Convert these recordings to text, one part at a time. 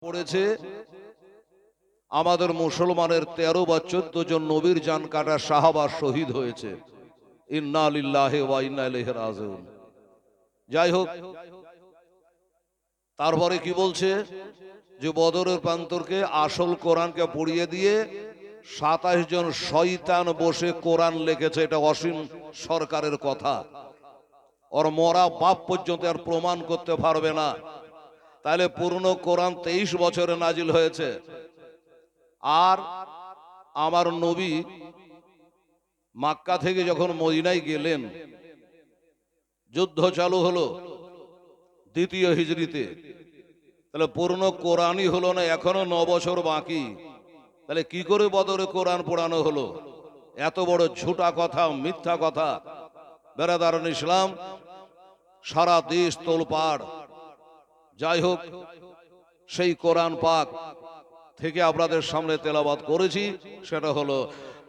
পড়েছে আমাদের মুসলমানের 13 বা 14 জন নবীর জান কাটা সাহাবা শহীদ হয়েছে। ইন্না লিল্লাহি ওয়া ইন্না ইলাইহি রাজিউন। যাই হোক, তারপরে কি বলছে যে বদরের প্রান্তরকে আসল কোরআনকে পড়িয়ে দিয়ে 27 জন শয়তান বসে কোরআন লিখেছে। এটা অসীম সরকারের কথা। ওর মরা বাপ পর্যন্ত আর প্রমাণ করতে পারবে না। তাহলে পুরনো কোরআন 23 বছরে নাজিল হয়েছে। আর আমার নবী মক্কা থেকে যখন মদিনায় গেলেন, যুদ্ধ চালু হলো দ্বিতীয় হিজরিতে। তাহলে পুরনো কোরআনই হলো না, এখনো 9 বছর বাকি। তাহলে কি করে বদরে কোরআন পড়ানো হলো? এত বড় ঝুটা কথা, মিথ্যা কথা। বেরাদারুন ইসলাম, সারা দেশ তোলপাড়। যাই হোক, সেই কোরআন পাক থেকে আপনাদের সামনে তেলাওয়াত করেছি, সেটা হলো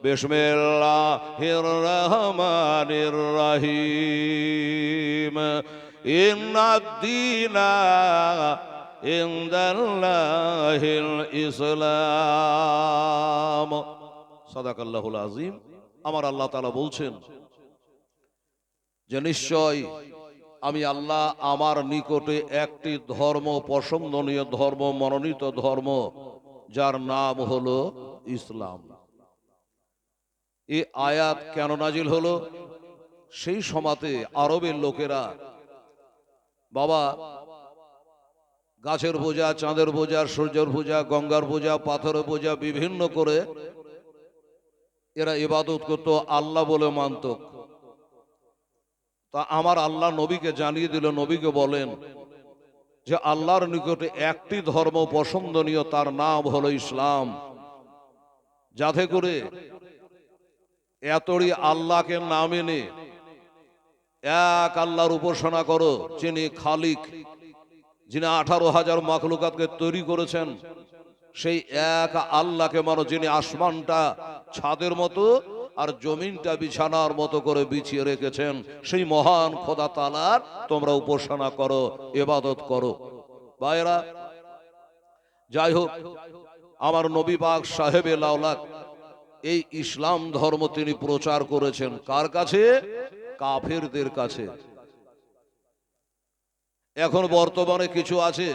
বিসমিল্লাহির রহমানির রহিম। ইন্নাদ-দীনা ইনদাল্লাহিল ইসলাম। সাদাকাল্লাহুল আযীম। আমার আল্লাহ তাআলা বলছেন যে নিশ্চয় আমি আল্লাহ আমার নিকটে একটি ধর্ম, পছন্দনীয় ধর্ম, মনোনীত ধর্ম, যার নাম হলো ইসলাম। এই আয়াত কেন নাজিল হলো? সেই সময়তে আরবের লোকেরা বাবা গাছের পূজা, চাঁদের পূজা, সূর্যের পূজা, গঙ্গার পূজা, পাথরের পূজা বিভিন্ন করে এরা ইবাদত করত, আল্লাহ বলে মানত। তা আমার আল্লাহ নবীকে জানিয়ে দিল, নবীকে বলেন যে আল্লাহর নিকটে একটি ধর্ম পছন্দনীয়, তার নাম হলো ইসলাম। যাতে করে এতই আল্লাহকে না মেনে এক আল্লাহর উপাসনা করো, যিনি খালিক, যিনি 18,000 মাখলুকাতকে তৈরি করেছেন, সেই এক আল্লাহকে মানো, যিনি আসমানটা ছাদের মতো আর জমিনটা বিছানার মতো করে বিছিয়ে রেখেছেন। সেই মহান খোদা তাআলার তোমরা উপাসনা করো, ইবাদত করো। ভাইরা, যাই হোক, আমার নবী পাক সাহেবে লাউলাক এই ইসলাম ধর্ম তিনি প্রচার করেছেন কার কাছে? কাফেরদের কাছে। এখন বর্তমানে কিছু আছে,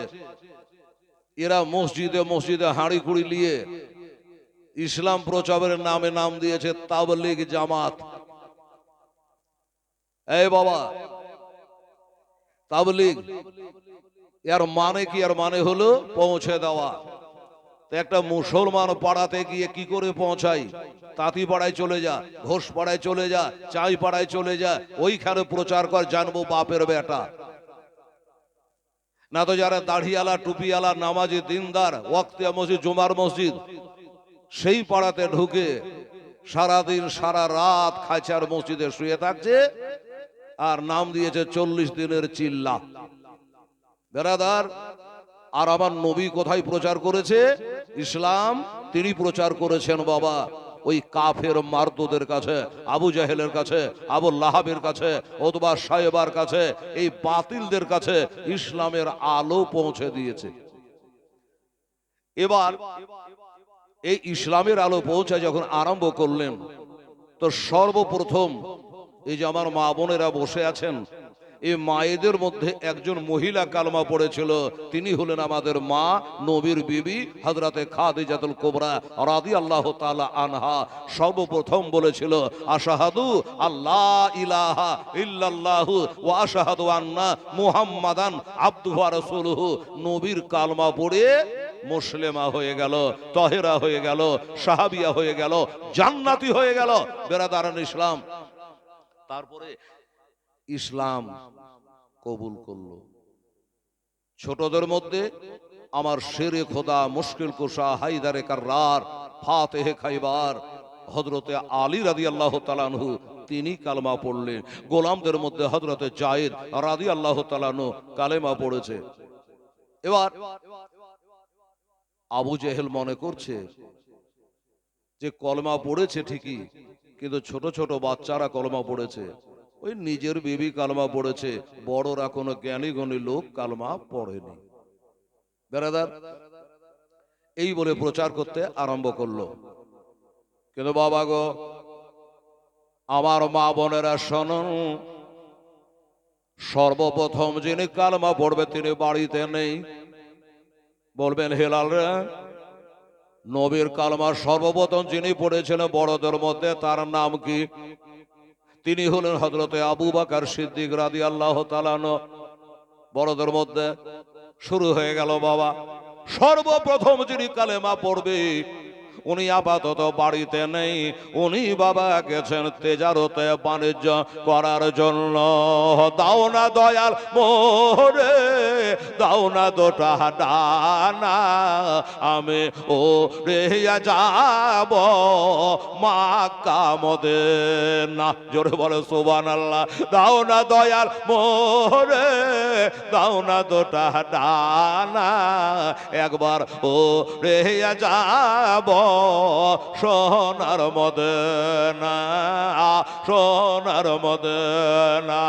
এরা মসজিদে মসজিদে হাঁড়ি কুড়ি নিয়ে ইসলাম প্রচারের নামে নাম দিয়েছে তাবলীগ জামাত। এই বাবা, তাবলীগ এর মানে কি? এর মানে হলো পৌঁছে দেওয়া। একটা মুসলমান পাড়াতে গিয়ে কি করে পৌঁছাই? তাঁতি পাড়ায় চলে যা, ঘোষ পাড়ায় চলে যা, চাই পাড়ায় চলে যা, ওইখানে প্রচার কর, জানবো বাপের বেটা। না তো যারা দাড়িওয়ালা, টুপিওয়ালা, নামাজি, দিনদার, ওয়াক্তিয়া মসজিদ, জুমার মসজিদ, সেই পাড়াতে ঢুকে সারাদিন সারা রাত খাঁচার মসজিদে শুয়ে থাকছে আর নাম দিয়েছে 40 দিনের চিল্লা। বেরাদার, আর আমার নবী কোথায় প্রচার করেছে ইসলাম? তিনি প্রচার করেছেন বাবা ওই কাফের মারদুদের কাছে, আবু জাহেলের কাছে, আবু লাহাবের কাছে, ওতবা সাহেবার কাছে, এই বাতিলদের কাছে ইসলামের আলো পৌঁছে দিয়েছে। এবার এই ইসলামের আলো পৌঁছে যখন আরম্ভ করলেন, তো সর্বপ্রথম এই যে আমার মা বোনেরা বসে আছেন, এই মায়েদের মধ্যে একজন মহিলা কালমা পড়েছিল। তিনি হলেন আমাদের মা, নবীর বিবি হযরতে খাদিজাতুল কুবরা রাদিয়াল্লাহু তাআলা আনহা। সর্বপ্রথম বলেছিল আশহাদু আল্লা ইলাহা ইল্লাল্লাহু ওয়া আশহাদু আন্না মুহাম্মাদান আবদুহু ওয়া রাসূলুহু। নবীর কালমা পড়ে মুসলিমা হয়ে গেল, তাহেরা হয়ে গেল, সাহাবিয়া হয়ে গেল, জান্নাতি হয়ে গেল। বেরাদারান ইসলাম, তারপরে ইসলাম কবুল করলো। ছোটদের মধ্যে আমার শেরে খোদা, মুশকিল কুশা, হায়দারে কাররার, ফাতেহে খাইবার হযরতে আলী রাদিয়াল্লাহু তাআলা আনহু, তিনি কালেমা পড়লেন। গোলামদের মধ্যে হযরতে যায়েদ রাদিয়াল্লাহু তাআলা আনহু কালেমা পড়েছে। এবার আবু জেহেল মনে করছে যে কলমা পড়েছে ঠিকই, কিন্তু ছোট ছোট বাচ্চারা কলমা পড়েছে। ওই নিজের বিবি কালমা পড়েছে, বড়রা কোনো জ্ঞানী গুণী লোক কালমা পড়েনি। বেরাদার, এই বলে প্রচার করতে আরম্ভ করলো। কিন্তু বাবা গো, আমার মা বোনেরা শুনুন, সর্বপ্রথম যিনি কালমা পড়বে তিনি বাড়িতে নেই। বলবেন হেলাল রে, নবীর কালমা সর্বপ্রথম যিনি পড়েছিলেন বড়দের মধ্যে তার নাম কি? তিনি হলেন হযরতে আবু বকর সিদ্দিক রাদিয়াল্লাহু তাআলা আনহু। বড়দের মধ্যে শুরু হয়ে গেল বাবা। সর্বপ্রথম যিনি কালেমা পড়বে উনি আপাতত বাড়িতে নেই, উনি বাবা গেছেন তেজারতে বাণিজ্য করার জন্য। দাও না দয়াল মোরে, দাও না দুটা ডানা, আমি ও রে যাব মক্কা মদিনা। জোরে বলে সুবহানাল্লাহ। দাও না দয়াল মোরে, দাও না দুটা ডানা, একবার ও রে যাব সোনার মদিনা, সোনার মদিনা।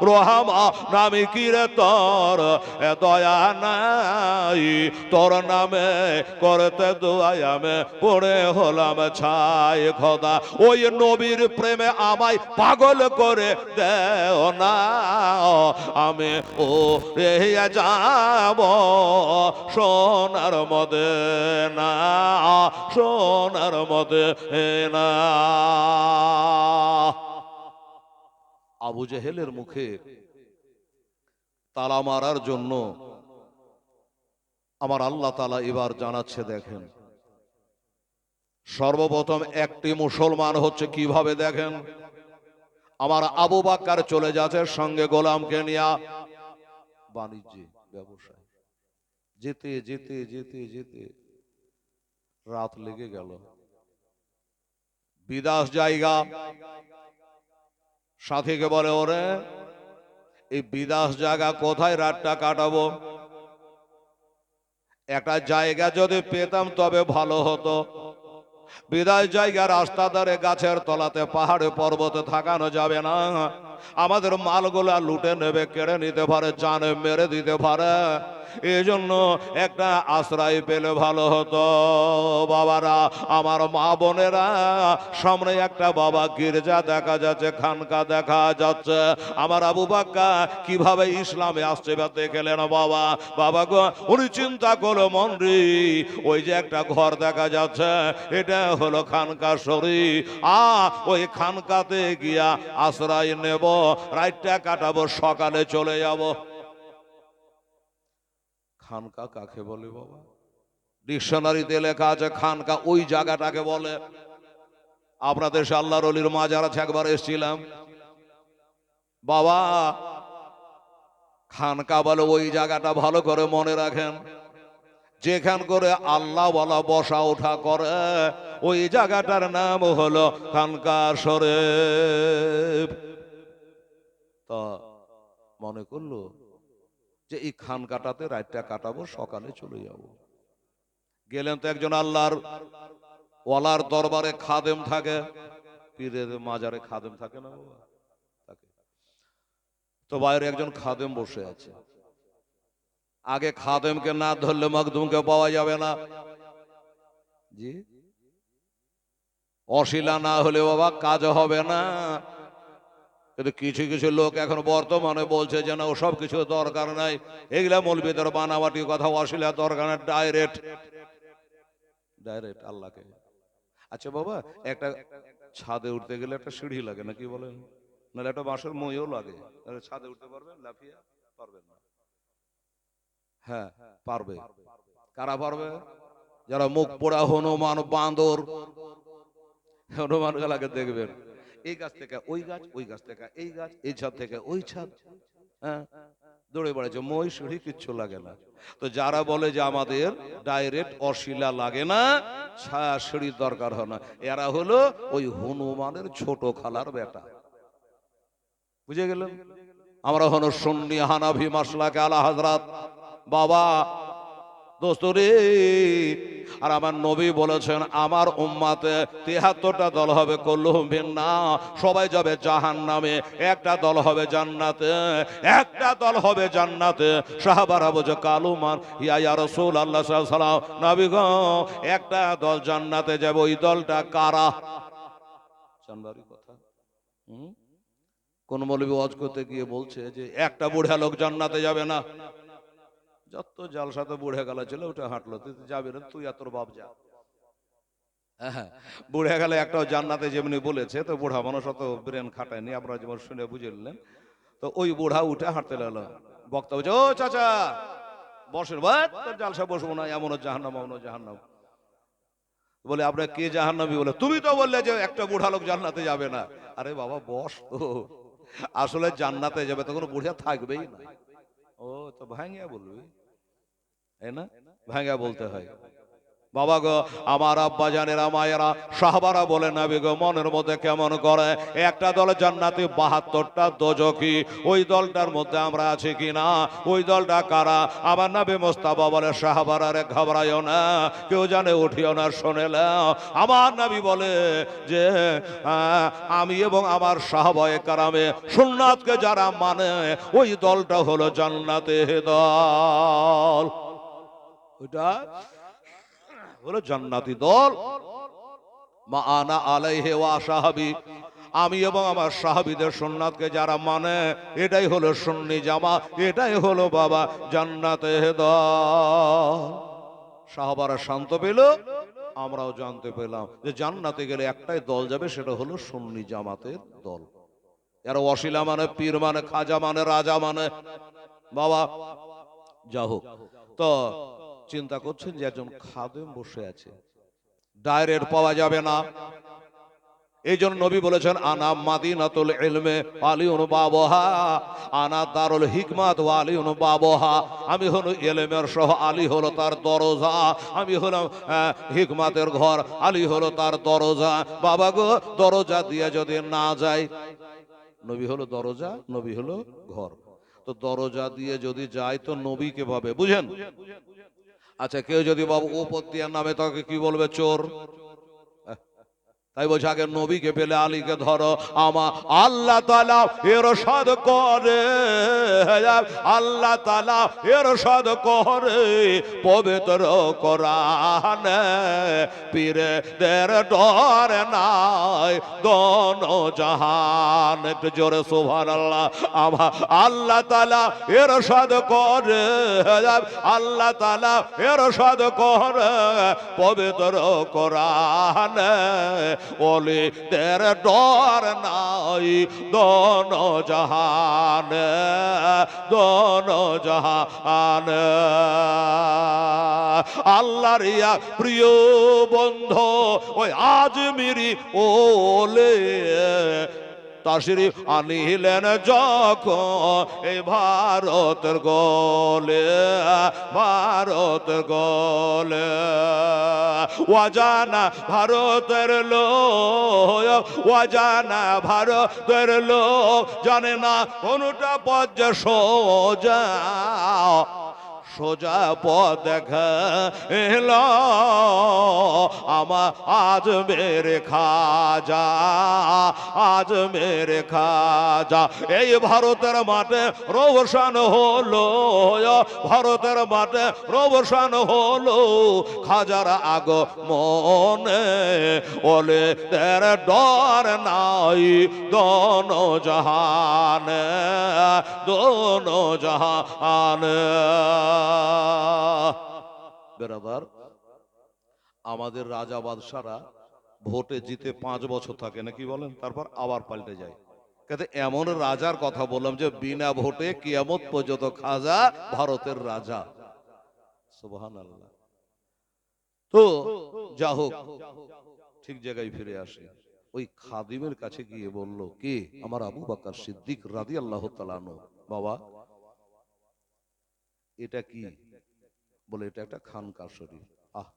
রহমা নামি কিরে তোর দয়া নাই, তোর নামে করতে দোয়াই আমি পড়ে হলাম ছাই। খোদা ওই নবীর প্রেমে আমায় পাগল করে দেও না, আমি ও রে যাব সোনার মদিনা, সোনার মদিনা। আবু জেহেলের মুখে তালা মারার জন্য আমার আল্লাহ তাআলা এবার জানাচ্ছে, দেখেন সর্বপ্রথম একটি মুসলমান হচ্ছে কিভাবে, দেখেন আমার আবু বকর চলে যাচ্ছে সঙ্গে গোলামকে নিয়ে বাণিজ্যে ব্যবসায়। যেতে যেতে যেতে যেতে রাত লেগে গেল। বিদাস জায়গা, সাথীকে বলে ওরে এই বিদাস জায়গা কোথায় রাতটা কাটাবো? একটা জায়গা যদি পেতাম তবে ভালো হতো। বিদায় জায়গা রাস্তা ধারে গাছের তলাতে পাহাড়ে পর্বতে থাকানো যাবে না, আমাদের মালগুলা লুটে নেবে, কেড়ে নিতে পারে, জানে মেরে দিতে পারে। এই জন্য একটা আশ্রয় পেলে ভালো হতো। বাবারা, আমার মা বোনেরা, সামনে একটা বাবা গির্জা দেখা যাচ্ছে, খানকা দেখা যাচ্ছে। আমার আবু বকর কিভাবে ইসলামে আসছে দেখলেন বাবা। বাবা গো, উনি চিন্তা করলো মনরি, ওই যে একটা ঘর দেখা যাচ্ছে এটা হলো খানকা শরীফ, ওই খানকাতে গিয়া আশ্রয় নেব, রাতটা কাটাবো, সকালে চলে যাব। খানকা কাকে বলে বাবা? ডিকশনারিতে লেখা আছে খানকা ওই জায়গাটাকে বলে। আপনাদের দেশে আল্লাহর ওলির মাজার আছে, একবার এসেছিলাম বাবা। খানকা বলে ওই জায়গাটা, ভালো করে মনে রাখেন, যেখান করে আল্লাহ ওয়ালা বসা ওঠা করে ওই জায়গাটার নাম হলো খানকা শরীফ। তা মনে করলো যে এই খানকাটাতে রাতটা কাটাবো, সকালে চলে যাব। গেলেন তো একজন আল্লাহর ওয়ালার দরবারে খাদেম থাকে, পীরের মাজারে খাদেম থাকে না বাবা, থাকে। তো বাইরে একজন খাদেম বসে আছে। আগে খাদেমকে না ধরলে মখদুমকে পাওয়া যাবে না। জি, অশিলা না হলে বাবা কাজ হবে না। কিন্তু কিছু কিছু লোক এখন বর্তমানে বলছে যে না ওসব কিছু দরকার নাই, এগুলা মৌলবীদের বানাবাটি কথা, অশিলা দরকার না, ডাইরেক্ট ডাইরেক্ট আল্লাহকে। আচ্ছা বাবা, একটা ছাদে উঠতে গেলে একটা সিঁড়ি লাগে না, কি বলেন? নাহলে একটা বাঁশের মইও লাগে, তাহলে ছাদে উঠতে পারবেন? লাফিয়ে পারবেন না। হ্যাঁ পারবে। কারা পারবে? যারা মুখ পোড়া হনুমান বান্দর, হনুমান গুলাকে দেখবেন এই গাছ থেকে ওই গাছ, ওই গাছ থেকে এই গাছ, এই ছাদ থেকে ওই ছাদ, হ্যাঁ দৌড়ে বেড়াচ্ছে, মই সিঁড়ি কিচ্ছু লাগে না। তো যারা বলে যে আমাদের ডাইরেক্ট অশিলা লাগে না, ছায়া সিঁড়ির দরকার হয় না, এরা হলো ওই হনুমানের ছোট খালার বেটা। বুঝে গেলেন? আমরা হলো সুন্নি হানাফি মাসলাকে আলা হযরত বাবা। দোস্ত রে, আর আমার নবী বলেছেন আমার উম্মাতে ৭৩টা দল হবে, কুল্লুহুম ফিন্নার, সবাই যাবে জাহান্নামে, একটা দল হবে জান্নাতে, একটা দল হবে জান্নাতে। সাহাবারা বলছে কালু মান ইয়া রাসূলুল্লাহ সাল্লাল্লাহু আলাইহি ওয়াসাল্লাম, নবী গো একটা দল জান্নাতে যাবে, ওই দলটা কারা? জানবারই কথা। কোন মৌলবী ওয়াজ করতে গিয়ে বলছে যে একটা বুড়া লোক জান্নাতে যাবে না। যত জালসাতে বুড়ে গেলা ছিল ওটা হাঁটলো, তুই যাবি না, তুই আর তোর বাপ যা। হ্যাঁ, বুড়ে গেলে একটাও জান্নাতে যেমনি বলেছে, তো বুড়া মানুষ অত ব্রেন খাটায়নি, আপনারা যেমন শুনে বুঝে নিলেন। তো ওই বুড়া উঠে হাঁটতে লাগলো, বক্তা বলছে ও চাচা বসেন, জালসা বসবো না, এমনও জাহান্নাম এমনও জাহান্নাম। বলে আপনার কে জাহান্নামী? বলে তুমি তো বললে যে একটা বুড়া লোক জান্নাতে যাবে না। আরে বাবা বস তো, আসলে জান্নাতে যাবে তখন বুড়া থাকবেই না। ও তো ভাঙিয়া বলবি, তাই না? ভাঙিয়া বলতে হয়। বাবা গো, আমার আব্বা জানেরা মায়েরা সাহাবারা বলে নবী গো মনের মধ্যে কেমন করে, একটা দল জান্নাতি ৭২টা দোজখী, ওই দলটার মধ্যে আমরা আছি কিনা, ওই দলটা কারা? আমার নবী মুস্তাফা বলে সাহাবারা রে ঘাবড়াইও না, কেউ জানে উঠিও না, শুনেলে আমার নবী বলে যে আমি এবং আমার সাহাবায়ে কেরামে সুন্নাতকে যারা মানে ওই দলটা হলো জান্নাতে দল, ওইটা হলো জান্নাতি দল। মা আনা আলাইহি ওয়া সাহাবী, আমি এবং আমার সাহাবীদের সুন্নাতকে যারা মানে এটাই হলো সুন্নি জামাত, এটাই হলো বাবা জান্নাতের দল। সাহাবারা শান্ত পেল, আমরাও জানতে পেলাম যে জান্নাতে গেলে একটাই দল যাবে, সেটা হলো সুন্নি জামাতের দল। এরা ওয়াসিলা মানে, পীর মানে, খাজা মানে, রাজা মানে, বাবা যা হোক। তো চিন্তা করছেন যে একজন খাদেম বসে আছে, ডাইরেক্ট পাওয়া যাবে না। এই জন্য নবী বলেছেন আনা মাদিনাতুল ইলমে আলিউন বাবহা, আনা দারুল হিকমাত ওয়া আলিউন বাবহা, আমি হলো ইলমের শহর, আলী হলো তার দরজা, আমি হলাম হিকমাতের ঘর, আলী হলো তার দরজা। বাবা গো, দরজা দিয়ে যদি না যায়, নবী হলো দরজা, নবী হলো ঘর, তো দরজা দিয়ে যদি যায় তো নবীকে পাবে, বুঝেন? আচ্ছা, কেউ যদি বাবু উপত্তিয়ার নামে তাকে কি বলবে? চোর। তাই বলছে আগে নবীকে পেলে আলীকে ধরো। আমার আল্লাহ তাআলা ইরশাদ করে, আল্লাহ তাআলা ইরশাদ করে পবিত্র কোরআনে, পীরদের ডর নাই দোনো জাহান। একটু জোরে সুবহানাল্লাহ। আমার আল্লাহ তাআলা ইরশাদ করে, আল্লাহ তাআলা ইরশাদ করে পবিত্র কোরআনে, ওলিদের ডর নাই দোনো জাহান, দোনো জাহান। আল্লাহর ইয়া প্রিয় বন্ধু ওই আজমিরি ওলে তাশরিফ আনিলেন যখন এই ভারতের গলে, ভারতের গলে, ওয়াজানা ভারতের লোক, ওয়াজানা ভারতের লোক, জানে না কোনটা পথ যে সোজা, সোজা পথ দেখা এলো আমার আজ মেরে খাজা, আজ মেরে খাজা। এই ভারতের মাঠে রোশন হলো, ভারতের মাঠে রোশন হলো খাজার আগমনে, ওলে তের ডর নাই দোনো জাহানে, দোনো জাহানে। বেরাদার, আমাদের রাজা বাদশারা ভোটে জিতে 5 বছর থাকে নাকি বলেন, তারপর আবার পাল্টে যায়। কাজে এমন রাজার কথা বললাম যে বিনা ভোটে কিয়ামত পর্যন্ত খাজা ভারতের রাজা। সুবহানাল্লাহ। তো যা হোক, ঠিক জায়গায় ফিরে আসে। ওই খাদিমের কাছে গিয়ে বলল, কে? আমার আবু বকর সিদ্দিক রাদিয়াল্লাহু তাআলা আনহু। বাবা এটা কি? বলে এটা একটা খানকা শরীফ। আহ,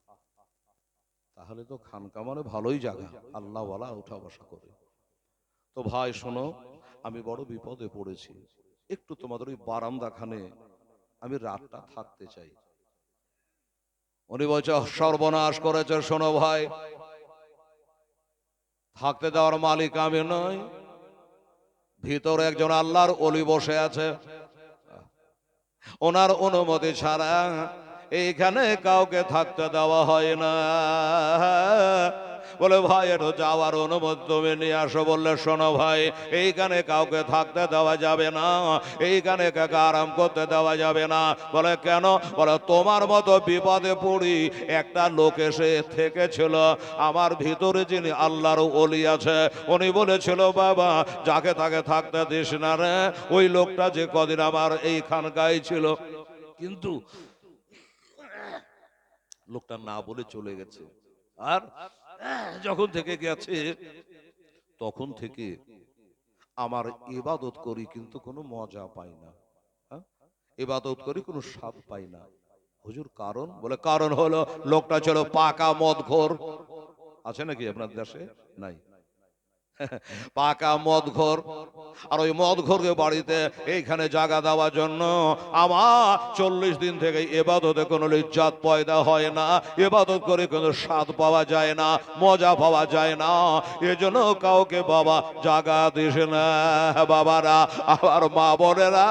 তাহলে তো খানকা মানে ভালোই জায়গা, আল্লাহ ওয়ালা উঠা বসা করে। তো ভাই শোনো, আমি বড় বিপদে পড়েছি, একটু তোমাদের ওই বারান্দাখানে আমি রাতটা থাকতে চাই। উনি বলছে সর্বনাশ করেছে। শোনো ভাই, থাকতে দেওয়ার মালিক আমি নই, ভিতরে একজন আল্লাহর ওলি বসে আছে, ওনার অনুমতি ছাড়া এইখানে কাউকে থাকতে দেওয়া হয় না। বলে ভাই একটু যাওয়ার অনুমতি তুমি নিয়ে আসো। বললে শোনো ভাই, এইখানে কাউকে থাকতে দেওয়া যাবে না, এইখানে কাউকে আরাম করতে দেওয়া যাবে না। বলে কেন? বলে তোমার মতো বিপদে পড়ি একটা লোক এসে থেকেছিল, আমার ভিতরে যিনি আল্লাহর ওলি আছে উনি বলেছিল বাবা যাকে তাকে থাকতে দিস না রে। ওই লোকটা যে কদিন আমার এইখানকাই ছিল, কিন্তু লোকটা না বলে চলে গেছে। আর যখন থেকে গেছে তখন থেকে আমার ইবাদত করি কিন্তু কোনো মজা পাই না, হ্যাঁ? ইবাদত করি কোনো স্বাদ পাই না। হুজুর কারণ? বলে কারণ হলো লোকটা ছিল পাকা মদখোর। আছে নাকি আপনার দেশে? নাই। পাকা মদখোর। আর ওই মদখোরকে বাড়িতে এইখানে জায়গা দেওয়ার জন্য আমার 40 দিন থেকে ইবাদতে কোনো লিজ্জাত পয়দা হয় না, ইবাদত করে কোনো স্বাদ পাওয়া যায় না, মজা পাওয়া যায় না। এজন্য কাউকে বাবা জায়গা দিস না। বাবারা, আমার মা বোনেরা,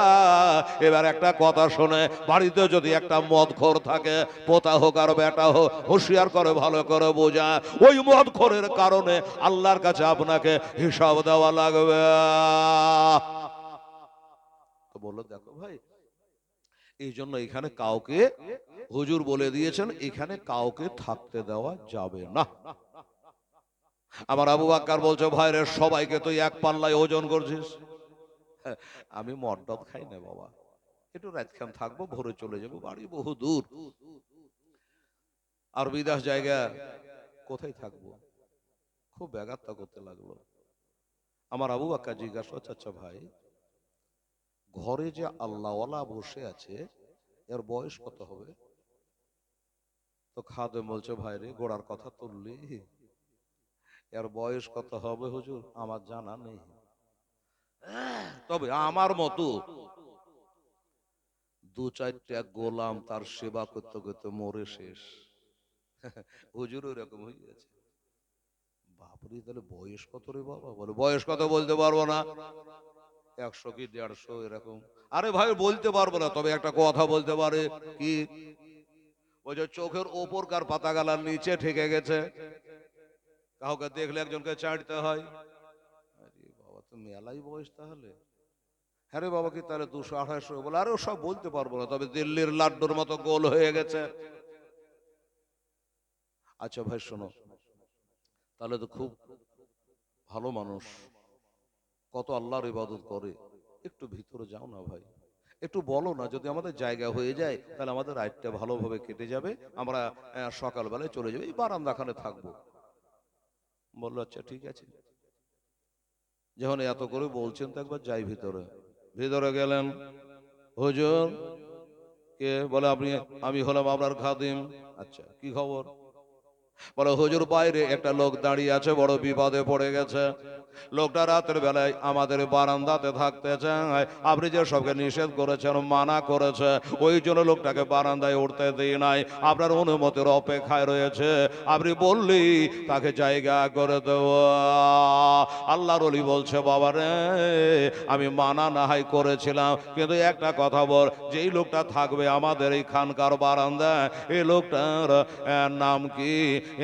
এবার একটা কথা শুনে, বাড়িতে যদি একটা মদখোর থাকে, পোতা হোক আর বেটা হোক, হুঁশিয়ার করে ভালো করে বোঝা, ওই মদখোরের কারণে আল্লাহর কাছে আপনাকে হিসাব দেওয়া লাগবে। তো বললো দেখো ভাই, এই জন্য এখানে কাউকে, হুজুর বলে দিয়েছেন এখানে কাউকে থাকতে দেওয়া যাবে না। আমার আবু বাক্কার বলছে ভাই রে, সবাইকে তুই এক পাল্লায় ওজন করছিস। আমি মদ খাই না বাবা, একটু রাতখান থাকবো, ভোরে চলে যাবো বাড়ি, বহু দূর। আর বিদেশ জায়গা কোথায় থাকবো, খুব ব্যাঘাতটা করতে লাগলো। আমার আবু বাক্কা জিজ্ঞাসা করছে আচ্ছা ভাই, ঘরে যে আল্লাহওয়ালা বসে আছে এর বয়স কত হবে? তো খাদেম বলছে ভাই রে, গোড়ার কথা তুললি, এর বয়স কত হবে হুজুর আমার জানা নেই, তবে আমার মতো 2-4টা গোলাম তার সেবা করতে করতে মরে শেষ। হুজুর এরকম হয়ে গেছে। বাপরে, তাহলে বয়স কত রে বাবা? বলে বয়স কত বলতে পারবো না, 100 কি 150 এরকম। আরে ভাই বলতে পারবো না, তবে একটা কথা বলতে পারে কি, ওই যে চোখের ওপরকার পাতা গালার নিচে ঠেকে গেছে, কাউকে দেখলে একজনকে চাটতে হয়। আরে বাবা, তো মেলাই বয়স তাহলে। হ্যাঁ রে বাবা, কি তাহলে 200-250? বলে আরে সব বলতে পারবো না, তবে দিল্লির লাড্ডুর মতো গোল হয়ে গেছে। আচ্ছা ভাই শোনো, তাহলে তো খুব ভালো মানুষ, কত আল্লাহর ইবাদত করে, একটু ভিতরে যাও না ভাই, একটু বলো না, যদি আমাদের জায়গা হয়ে যায় তাহলে আমাদের রাতটা ভালোভাবে কেটে যাবে, আমরা সকালবেলায় চলে যাবো, এই বারান্দাখানে থাকবো। বললো আচ্ছা ঠিক আছে। যখন এত করে বলছেন তো একবার যাই ভিতরে। ভিতরে গেলেন, হুজুর কে? বলে আপনি? আমি হলাম আপনার খাদিম। আচ্ছা কি খবর? বলে হুজুর বাইরে একটা লোক দাঁড়িয়ে আছে, বড় বিপদে পড়ে গেছে। লোকটা রাতের বেলায় আমাদের বারান্দাতে থাকতে চায়, আপনি যে সবকে নিষেধ করেছেন, মানা করেছে, ওই জন্য লোকটাকে বারান্দায় উঠতে দিই নাই, আপনার অনুমতির অপেক্ষায় রয়েছে, আপনি বললি তাকে জায়গা করে দেব। আল্লাহর ওলি বলছে বাবা রে, আমি মানা না হয় করেছিলাম, কিন্তু একটা কথা বল, যেই লোকটা থাকবে আমাদের এই খানকার বারান্দা, এই লোকটার নাম কি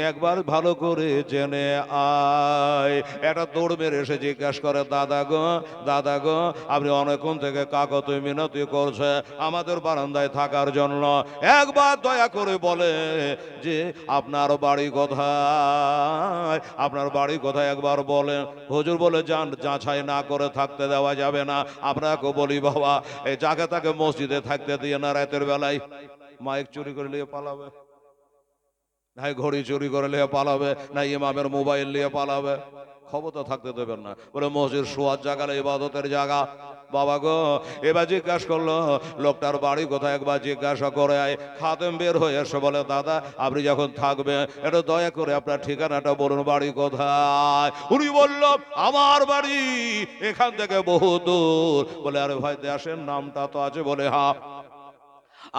একবার ভালো করে জেনে আয়। একটা দৌড় মেরে এসে জিজ্ঞাসা করে দাদা গো, দাদা গো, আপনি অনেকক্ষণ থেকে কাকতি মিনতি করছে আমাদের বারান্দায় থাকার জন্য, একবার দয়া করে বলে যে আপনার বাড়ি কোথায়, আপনার বাড়ি কোথায় একবার বলেন। হুজুর বলে যান, যাচাই না করে থাকতে দেওয়া যাবে না। আপনাকে বলি বাবা, এই যাকে তাকে মসজিদে থাকতে দিয়ে না, রাতের বেলায় মাইক চুরি করে নিয়ে পালাবে, না ঘড়ি চুরি করে নিয়ে পালাবে, না ইমামের মোবাইল নিয়ে পালাবে, ক্ষমতা থাকতে দেবেন না। বলে মসজিদ শোয়ার জায়গা, ইবাদতের জায়গা। বাবা গো, এবার জিজ্ঞাসা করলো লোকটার বাড়ি কোথায়, একবার জিজ্ঞাসা করে আয়। খাদেম বের হয়ে এসে বলে দাদা আপনি যখন থাকবেন একটু দয়া করে আপনার ঠিকানাটা বলুন, বাড়ি কোথায়? উনি বলল আমার বাড়ি এখান থেকে বহু দূর। বলে আরে ভাই দেশের নামটা তো আছে? বলে হ্যাঁ।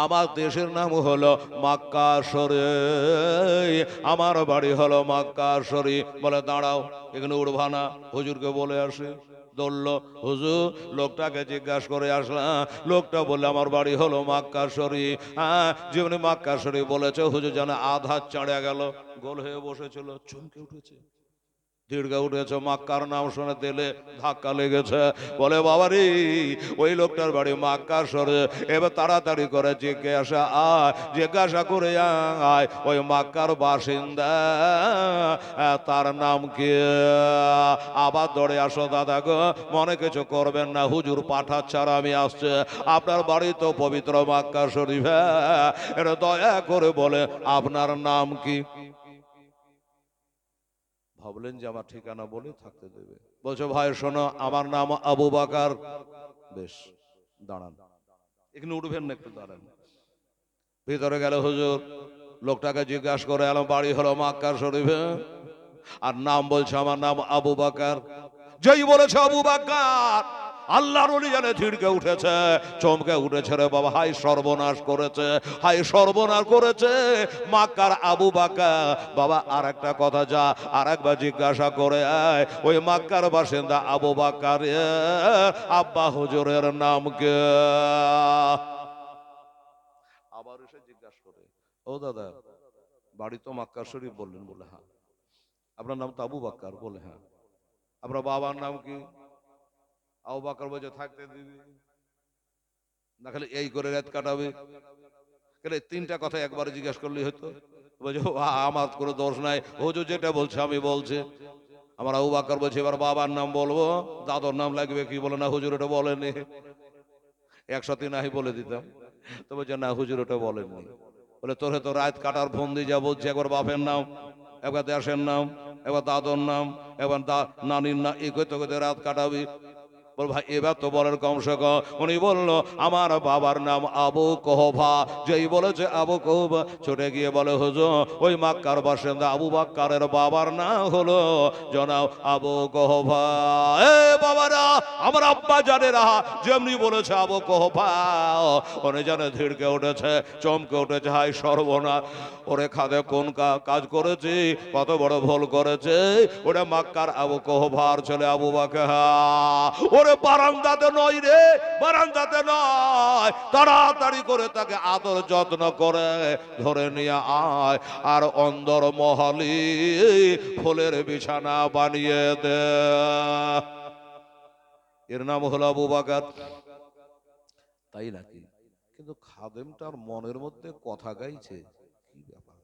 আমার দেশের নাম হলো মক্কা শরীফ, আমার বাড়ি হলো মক্কা শরীফ। বলে দাঁড়াও, এখানে উঠবা না, হুজুরকে বলে আসে। ধরল, হুজুর লোকটাকে জিজ্ঞাসা করে আসলাম, লোকটা বললে আমার বাড়ি হলো মক্কা শরীফ। হ্যাঁ, যেমনি মক্কা শরীফ বলেছে, হুজুর যেন আধা চাঁড়া গেল, গোল হয়ে বসেছিল, চমকে উঠেছে, দীর্ঘ উঠেছে, মক্কার নাম শুনে দিলে ধাক্কা লেগেছে। বলে বাবা রে, ওই লোকটার বাড়ি মক্কা শরীফ। এবার তাড়াতাড়ি করে জিজ্ঞাসা করে আয়, ওই মক্কার বাসিন্দা, তার নাম কি? আবার দৌড়ে আসো দাদা গো, মনে কিছু করবেন না, হুজুর পাঠাচ্ছে আর আমি আসছে, আপনার বাড়ি তো পবিত্র মক্কা শরীফ, এটা দয়া করে বলে আপনার নাম কি? ভাবলেন যে আমার ঠিকানা বলে থাকতে দেবে। বলছো ভাই শোনো, আমার নাম আবু বাকার। বেশ, দাঁড়ান, এখানে উঠবেন না, একটু দাঁড়ান। ভিতরে গেল হুজুর, লোকটাকে জিজ্ঞাসা করে এলাম, বাড়ি হলো মক্কা শরীফে, আর নাম বলছে আমার নাম আবু বাকার। যেই বলেছে আবু বাকার, আল্লাহর ওলি জানে ছিড়কে উঠেছে, চমকে উঠেছে, রে বাবা, হাই সর্বনাশ করেছে, হাই সর্বনাশ করেছে মক্কার আবু বাকার। বাবা আর একটা কথা, যা আর একবার জিজ্ঞাসা করে আয়, ওই মক্কার বাসিন্দা আবু বাকার আব্বা হুজুরের নাম কে? আবার এসে জিজ্ঞাসা করে, ও দাদা, বাড়ি তো মক্কা শরীফ বললেন? বলে হ্যাঁ। আপনার নাম তো আবু বাক্কার? বলে হ্যাঁ। আপনার বাবার নাম কি? আবু বাক্কার। বলছে থাকতে দিবি না, খালি এই করে রাত কাটাবে? তিনটা কথা একবারে জিজ্ঞাসা করলেই হতো। বলছে আমার কোনো দোষ নাই, হুজুর যেটা বলছে আমি বলছি। আমার আবু বাক্কার বলছে, এবার বাবার নাম বলবো, দাদর নাম লাগবে কি? বলে না হুজুর ওটা বলেনি। একসাথে নাহি বলে দিতাম। তো বলছে না হুজুর ওটা বলেননি। বলে তোর তো রাত কাটার ফন্দি যা বলছে, একবার বাপের নাম, একবার দেশের নাম, একবার দাদর নাম, একবার নানির নাম, এই করতে করতে রাত কাটাবি। বল ভাই এবার তো বলের কমসে কম। উনি বললো আমার বাবার নাম আবু কোহফা। যেই বলেছে আবু কোহফা, ছুটে গিয়ে বলে হুজুর ওই মক্কার বাসিন্দা আবু বাক্কারের বাবার নাম হলো জনাব আবু কোহফা। এ বাবারা, আমার আব্বা জানেরা, যেমনি বলেছে আবু কোহফা, উনি জানে ধীরকে উঠেছে, চমকে উঠেছে, হাই সর্বনাশ, ওরে খাদে কোন কাজ করেছি, কত বড় ভুল করেছে। ওরে মক্কার আবু কোহফার ছেলে আবু বাকার। ওরে বারান্দাতে নয় রে, বারান্দাতে নয়, তাড়াতাড়ি করে তাকে আদর যত্ন করে ধরে নিয়ে আয়, আর অন্দর মহলি ফুলের বিছানা বানিয়ে দে। এর নাম হলো আবু বাকার। তাই নাকি? কিন্তু খাদেমটার মনের মধ্যে কথা গাইছে, কি ব্যাপার,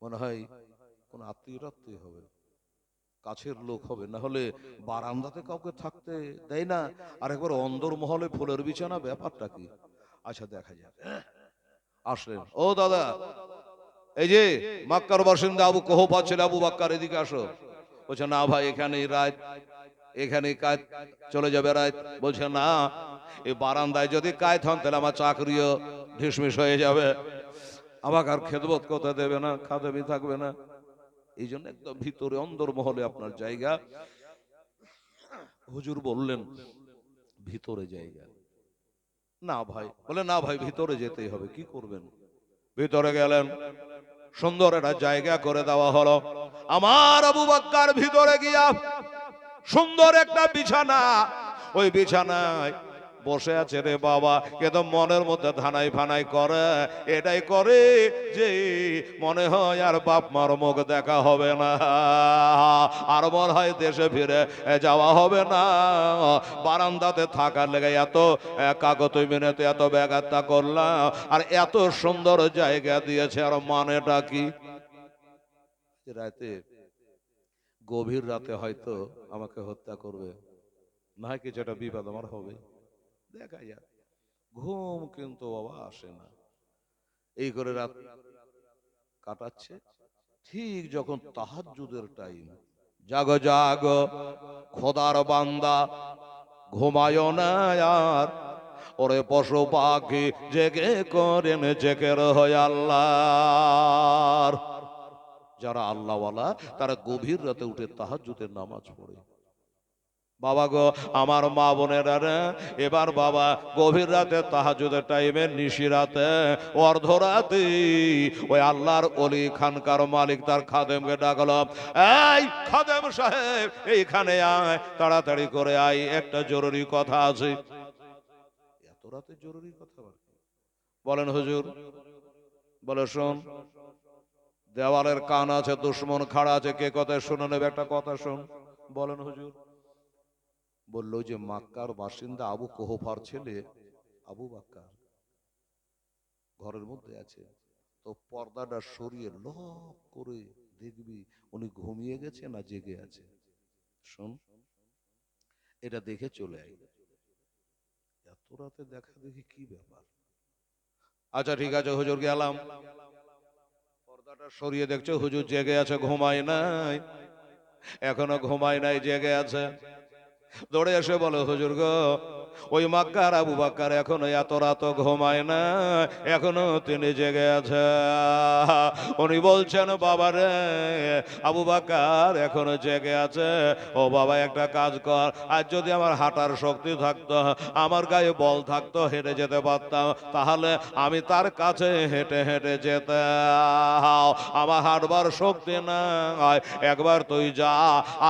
মনে হয় কোন আত্মীয় হবে, কাছের লোক হবে, না হলে বারান্দাতে কাউকে থাকতে দেয় না, আর একবার অন্দর মহলে ফুলের বিছানা, ব্যাপারটা কি? আচ্ছা দেখা যাক। আসলেন, ও দাদা, এই যে মক্কার বাসিন্দা আবু কোহফা ছেলে আবু বাক্কার, এদিকে আসো। বলছে না ভাই, এখানেই রাত, এখানে কাজ চলে যাবে রাত। বলছে না, এই বারান্দায় যদি কায়ত হন তাহলে আমার চাকরিও ঢিসমিস হয়ে যাবে, আমাকে আর খেদমত করতে দেবে না, খাদেমি থাকবে না। এই জন্য একদম ভিতরে অন্দর মহলে আপনার জায়গা। হুজুর বললেন ভিতরে জায়গা না ভাই। বলে না ভাই, ভিতরে যেতেই হবে, কি করবেন? ভিতরে গেলেন, সুন্দর একটা জায়গা করে দেওয়া হলো। আমার আবু বাক্কার ভিতরে গিয়া সুন্দর একটা বিছানা, ওই বিছানায় বসে আছে রে বাবা, কিন্তু মনের মধ্যে ধানাই ফানাই করে, এটাই করে যে মনে হয় আর বাপ মার মুখ দেখা হবে না, আর মনে হয় দেশে ফিরে যাওয়া হবে না। বারান্দাতে থাকার লেগে এত কাগতই মিনতি, এত ব্যাঘাতটা করলাম, আর এত সুন্দর জায়গা দিয়েছে, আর মানেটা কি? রাতে, গভীর রাতে হয়তো আমাকে হত্যা করবে, না হয় কিছু একটা বিপদ আমার হবে, দেখা যাক। ঘুম কিন্তু বাবা আসে না, এই করে রাত কাটাচ্ছে। ঠিক যখন তাহাজ্জুদের টাইম, জাগো জাগো খোদার বান্দা, ঘুমায় না আর, ওরে পশু পাখি জেগে করেন জেকের হয় আল্লাহর। যারা আল্লাহওয়ালা তারা গভীর রাতে উঠে তাহাজ্জুদের নামাজ পড়ে। বাবা গো, আমার মা বোনেরা রে, এবার বাবা গভীর রাতে তাহাজ্জুদের টাইমে, নিশি রাতে, অর্ধরাতে ওই আল্লাহর ওলি খানকার মালিক তার খাদেমকে ডাকলো, এই খাদেম সাহেব এইখানে আয়, তাড়াতাড়ি করে আয়, একটা জরুরি কথা আছে। এত রাতে জরুরি কথা বলেন হুজুর? বলে শোন, দেওয়ালের কান আছে, দুশ্মন খাড়া আছে, কে কথা শুনে নেবে, একটা কথা শোন। বলেন হুজুর? বললো যে মক্কার বাসিন্দা আবু কোহফার ছেলে আবু বাক্কার ঘরের মধ্যে আছে, তো পর্দাটা সরিয়ে লক করে দেখবি উনি ঘুমিয়ে গেছে না জেগে আছে। শোন, এটা দেখে চলে আয়। এত রাতে দেখা দেখি কি ব্যাপার? আচ্ছা ঠিক আছে হুজুর, গেলাম। পর্দাটা সরিয়ে দেখছো হুজুর জেগে আছে, ঘুমায় নাই, এখনো ঘুমায় নাই, জেগে আছে। দৌড়ে এসে বলে, হুজুর গো, ওই মক্কার আবু বাক্কার এখনো এত রাত ঘুমায় না, এখনো তিনি জেগে আছে। উনি বলছেন, বাবা রে, আবু বাক্কার এখনো জেগে আছে। ও বাবা, একটা কাজ কর, আর যদি আমার হাঁটার শক্তি থাকতো, আমার গায়ে বল থাকতো, হেঁটে যেতে পারতাম, তাহলে আমি তার কাছে হেঁটে হেঁটে যেতাম। আমার হাঁটবার শক্তি নাই, একবার তুই যা,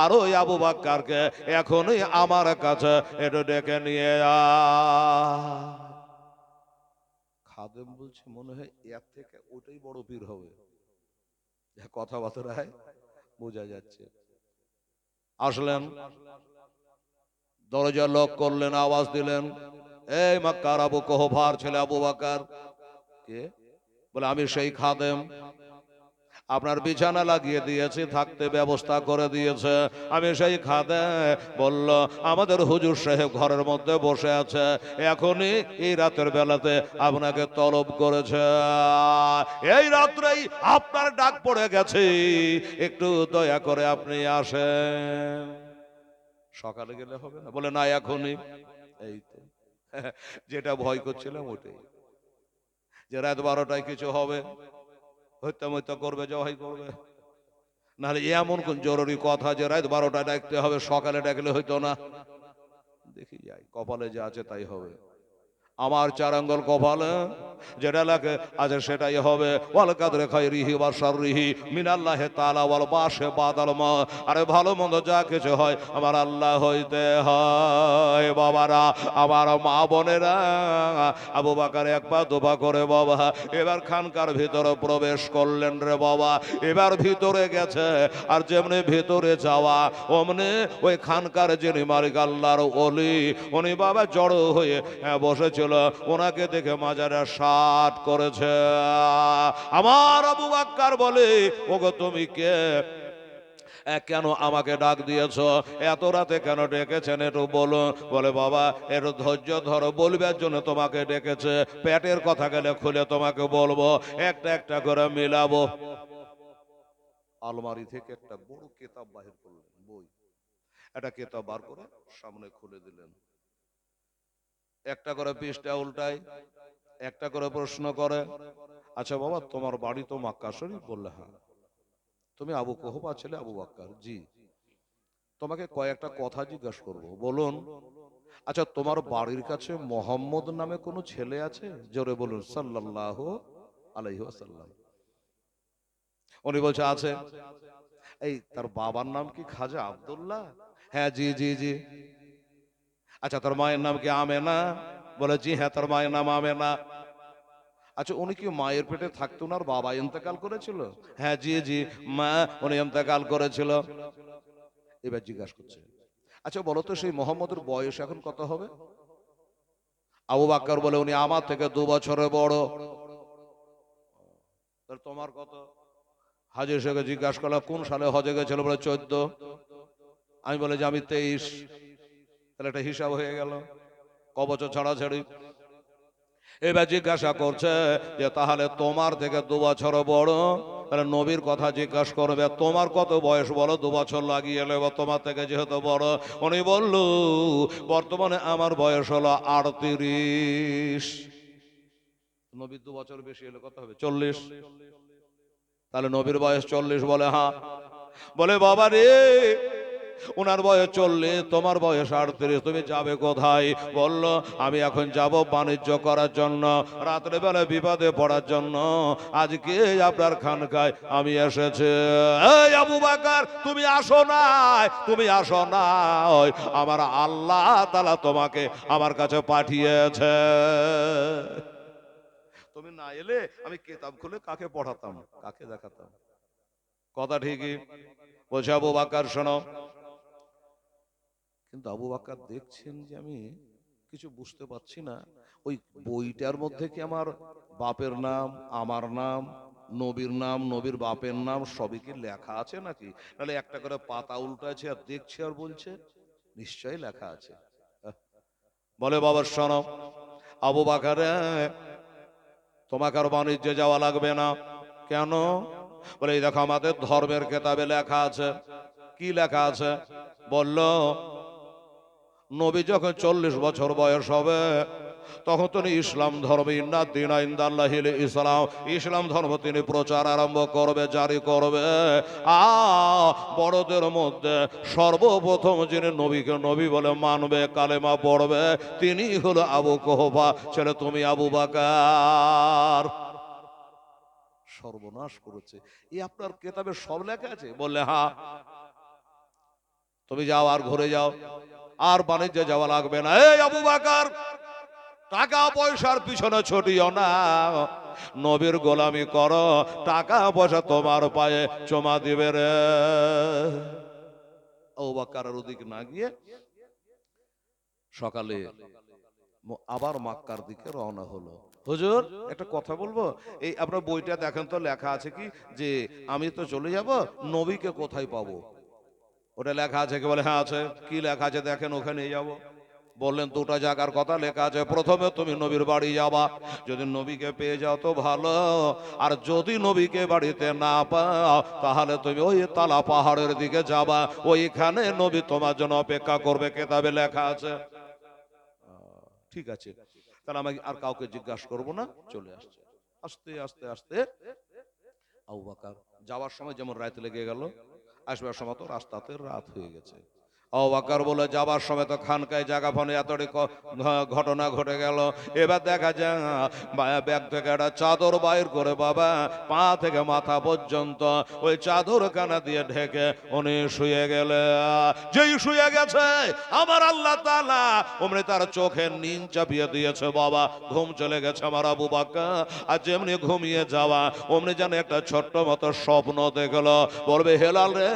আর ওই আবু বাক্কারকে এখনই আমার কাছে একটু ডেকে নিয়ে আয়। খাদেম বলছে, মনে হয় এর থেকে ওটাই বড় পীর হবে, কথাবার্তায় বোঝা যাচ্ছে। আসলেন, দরজা লক করলেন, আওয়াজ দিলেন, এই মক্কার আবু কোহফার ছেলে আবু বাক্কার। কে? বলে, আমি সেই খাদেম, আপনার বিছানা লাগিয়ে দিয়েছি, থাকতে ব্যবস্থা করে দিয়েছে, আমি সেই খাদে। বলল, আমাদের হুজুর সাহেব ঘরের মধ্যে বসে আছে, এখনই এই রাতের বেলাতে আপনাকে তলব করেছে, এই রাত্রেই আপনার ডাক পড়ে গেছে, একটু দয়া করে আপনি আসেন। সকালে গেলে হবে না? বলে, না এখনই। এই তো যেটা ভয় করছিলাম ওটাই, যে রাত 12টায় কিছু হবে, হত্যা মত্যা করবে, জবাই করবে। নাহলে এমন কোন জরুরি কথা যে রাত 12টায় ডাকতে হবে, সকালে ডাকলে হইতো না? দেখি যাই, কপালে যা আছে তাই হবে। আমার 4 আঙ্গুল কপালে যেটা লাগে আজ সেটাই হবে। ওয়াল কাদরে খায়রিহি ওয়া শাররিহি মিনাল্লাহি তাআলা ওয়াল বাশে বাদাল মা। আরে ভালো মন্দ যা কিছু হয় আমার আল্লাহ হইতে হয়। বাবারা, আমার মা বোনেরা, আবু বকর এক পা দুপা করে বাবা এবার খানকার ভিতরে প্রবেশ করলেন রে বাবা। এবার ভিতরে গেছে, আর যেমনি ভিতরে যাওয়া অমনি ওই খানকার যিনি মালিক আল্লাহর ওলি, উনি বাবা জড়ো হয়ে বসেছিল, ওনাকে দেখে মাজারা সাট করেছে। আমার আবু বাক্কার বলে, ওগো তুমি কে? কেন আমাকে ডাক দিয়েছ? এত রাতে কেন ডেকেছেন একটু বলো। বলে, বাবা একটু ধৈর্য ধরো, বলবার জন্য তোমাকে ডেকেছে, পেটের কথা গেলে খুলে তোমাকে বলবো, একটা একটা করে মিলাবো। আলমারি থেকে একটা বড় কিতাব বাহির করলেন, বই, একটা কিতাব বার করে সামনে খুলে দিলেন, একটা করে পৃষ্ঠা উল্টায়, একটা করে প্রশ্ন করে, আচ্ছা বাবা তোমার বাড়ি তো মক্কা শরীফ? বললে হ্যাঁ। তুমি আবু কোহফা ছেলে আবু বাক্কার? জি। তোমাকে কয়েকটা কথা জিজ্ঞাসা করব, বলুন। আচ্ছা, তোমার বাড়ির কাছে মোহাম্মদ নামে কোনো ছেলে আছে? জোরে বলুন সাল্লাল্লাহু আলাইহি ওয়াসাল্লাম। উনি বলছে আছে। এই তার বাবার নাম কি খাজা আব্দুল্লাহ? হ্যাঁ জি জি জি। আচ্ছা, তার মায়ের নাম কি আমেনা? বলে জি হ্যাঁ, তার মায়ের নাম আমেনা। আচ্ছা, উনি কি মায়ের পেটে থাকতো, ওনার বাবা ইন্তেকাল করেছিল? হ্যাঁ জি জি, মা উনি ইন্তেকাল করেছিল। এবার জিজ্ঞাসা করছে, আচ্ছা বলো তো সেই মোহাম্মদের বয়স এখন কত হবে? আবু বাক্কার বলে, উনি আমার থেকে 2 বছরের বড়। তোমার কত? হাজী শেখকে জিজ্ঞাসা করলাম, কোন সালে হজে গেছিল? বলে 14। আমি বলে যে আমি 23। তাহলে একটা হিসাব হয়ে গেল, ক বছর ছাড়াছাড়ি। এবার জিজ্ঞাসা করছে যে তাহলে তোমার থেকে 2 বছর বড়, তাহলে নবীর কথা জিজ্ঞাসা করবে, তোমার কত বয়স বলো, 2 বছর লাগিয়ে নেব তোমার থেকে যেহেতু বড়। উনি বলল, বর্তমানে আমার বয়স হলো 38। নবীর 2 বছর বেশি হলে কত হবে? 40। তাহলে নবীর বয়স 40। বলে হ্যাঁ। বলে, বাবা রে, ওনার বয়স 40, তোমার বয়স 38, তুমি যাবে কোথায়? বলল আমি এখন যাব বাণিজ্য করার জন্য, রাত্রেবেলা বিপদে পড়ার জন্য আজকে আপনার খানকায় আমি এসেছি। এই আবু বকর, তুমি আসো না, তুমি আসো না, আমার আল্লাহ তাআলা তোমাকে আমার কাছে পাঠিয়েছে। তুমি না এলে আমি কিতাব খুলে কাকে পড়াতাম, কাকে দেখাতাম? কথা ঠিকই বলছে। আবু বকর শোনো। কিন্তু আবু বকর দেখছেন যে আমি কিছু বুঝতে পারছি না। ওই বইটার মধ্যে কি আমার বাপের নাম, আমার নাম, নবীর নাম, নবীর বাপের নাম সবই কি লেখা আছে নাকি? নাহলে একটা করে পাতা উল্টাছে আর দেখছে আর বলছে নিশ্চয়ই লেখা আছে। বলে বাবা শোনো আবু বকর, তোমাকে আর বাণিজ্যে যাওয়া লাগবে না। কেন? বলে এই দেখো আমাদের ধর্মের কেতাবে লেখা আছে। কি লেখা আছে? বলল নবী যখন 40 বছর বয়স হবে তখন তিনি ইসলাম ধর্মে ইসলাম, ইসলাম ধর্ম তিনি প্রচার আরম্ভ করবে, জারি করবে। বড়দের মধ্যে সর্বপ্রথম যিনি নবীকে নবী বলে মানবে, কালেমা পড়বে, তিনি হলো আবু কুহাফা, ছেলে তুমি আবু বকর। সর্বনাশ করেছে। এই আপনার কেতাবে সব লেখা আছে? বললে হ্যাঁ। তুমি যাও আর ঘুরে যাও, আর বাণিজ্যে যাওয়া লাগবে না। এই আবু বকর, টাকা পয়সার পিছনে ছুটিও না, নবীর গোলামি করো, টাকা পয়সা তোমার পায়ে চমা দিবে রে। আবু বকরের ওদিক না গিয়ে সকালে আবার মক্কার দিকে রওনা হলো। হুজুর একটা কথা বলবো, এই আপনার বইটা দেখেন তো লেখা আছে কি যে আমি তো চলে যাব, নবীকে কোথায় পাবো? ওটা লেখা আছে কি? বলে হ্যাঁ আছে। কি লেখা আছে দেখেন, ওখানে যাব। বললেন দুটা জায়গার কথা লেখা আছে। প্রথমে তুমি নবীর বাড়ি যাবা, যদি নবীকে পেয়ে যাও তো ভালো, আর যদি নবীকে বাড়িতে না পাও তাহলে তুমি ওই তালা পাহাড়ের দিকে যাবা, ওইখানে নবী তোমার জন্য অপেক্ষা করবে, কেতাবে লেখা আছে। ঠিক আছে, তাহলে আমি আর কাউকে জিজ্ঞাসা করব না, চলে আসছে। আস্তে আস্তে আস্তে আবু বকর যাওয়ার সময় যেমন রাত লেগে গেল, আসবার সময় তো রাস্তাতে রাত হয়ে গেছে। আবু বকর বলে যাবার সময় তো খানকায় জায়গা ফোনে এতটি ঘটনা ঘটে গেল। এবার দেখা যায় ব্যাগ থেকে একটা চাদর বাইর করে বাবা পা থেকে মাথা পর্যন্ত ওই চাদর কানা দিয়ে ঢেকে উনি শুয়ে গেলে। যেই শুয়ে গেছে আমার আল্লাহ তাআলা অমনি তার চোখে নিন চাপিয়ে দিয়েছে বাবা, ঘুম চলে গেছে আমার আবু বকর। আর যেমনি ঘুমিয়ে যাওয়া অমনি যেন একটা ছোট্ট মতো স্বপ্ন দেখলো। বলবে হেলাল রে,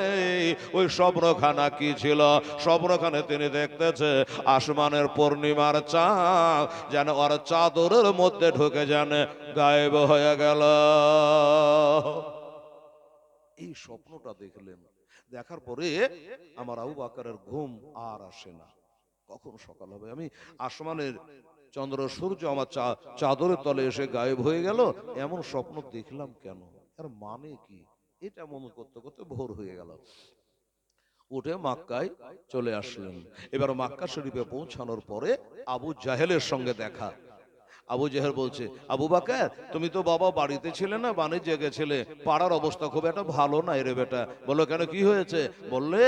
ওই স্বপ্নখানা কি ছিল? স্বপ্নখানে তিনি দেখতেছে আসমানের পূর্ণিমার চাঁদ যেন ওর চাদরের মধ্যে ঢুকে যেন গায়েব হয়ে গেল। এই স্বপ্নটা দেখলেন, দেখার পরে আমার আবু বকরের ঘুম আর আসে না। কখন সকাল হবে, আমি আসমানের চন্দ্র সূর্য আমার চাদরের তলে এসে গায়েব হয়ে গেল, এমন স্বপ্ন দেখলাম কেন, এর মানে কি? এটা মনে করতে করতে ভোর হয়ে গেল। উঠে মক্কায় চলে আসলেন। এবার মক্কা শরীফে পৌঁছানোর পরে আবু জাহেলের সঙ্গে দেখা। আবু জেহেল বলছে আবু বকর তুমি তো বাবা বাড়িতে ছিলে না, বাণিজ্যে গেছিলে, পাড়ার অবস্থা খুব একটা ভালো নাই রে বেটা। বললো কেন, কি হয়েছে? বললে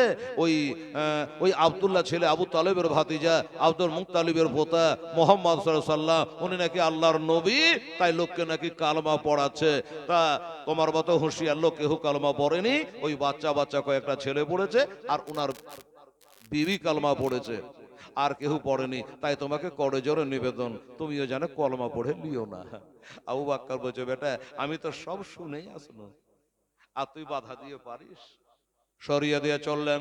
ওই আব্দুল্লাহ ছেলে আবু তালেবের ভাতিজা আব্দুল মুত্তালিবের পোতা মোহাম্মদ সাল্লাল্লাহু আলাইহি ওয়াসাল্লাম, উনি নাকি আল্লাহর নবী, তাই লোককে নাকি কালমা পড়াচ্ছে। তা তোমার মতো হুঁশিয়ার লোক কেউ কালমা পড়েনি, ওই বাচ্চা বাচ্চা কয়েকটা ছেলে পড়েছে আর উনার বিবি কালমা পড়েছে, আর কেউ পড়েনি, তাই তোমাকে করে জোরে নিবেদন তুমিও যেন কলমা পড়ে লিও না। আবু বকর বলছে বেটা আমি তো সব শুনেই আসলো, আর তুই বাধা দিয়ে পারিস? সরিয়ে দিয়ে চললেন,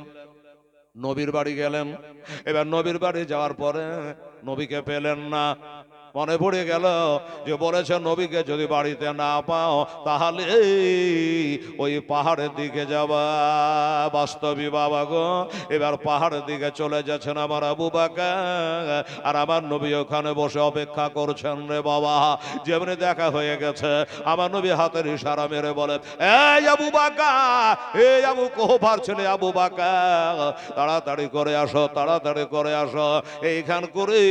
নবীর বাড়ি গেলেন। এবার নবীর বাড়ি যাওয়ার পরে নবীকে পেলেন না। মনে পড়ে গেল যে বলেছে নবীকে যদি বাড়িতে না পাও তাহলে ওই পাহাড়ের দিকে যাবা। বাস্তবী বাবা গো, এবার পাহাড়ের দিকে চলে যাচ্ছেন আমার আবু বকর, আর আমার নবী ওখানে বসে অপেক্ষা করছেন রে বাবা। যেমনি দেখা হয়ে গেছে আমার নবী হাতের ইশারা মেরে বলে এই আবু বকর, এই আবু কুহাফার ছেলে আবু বকর, তাড়াতাড়ি করে আসো, তাড়াতাড়ি করে আসো, এইখান করে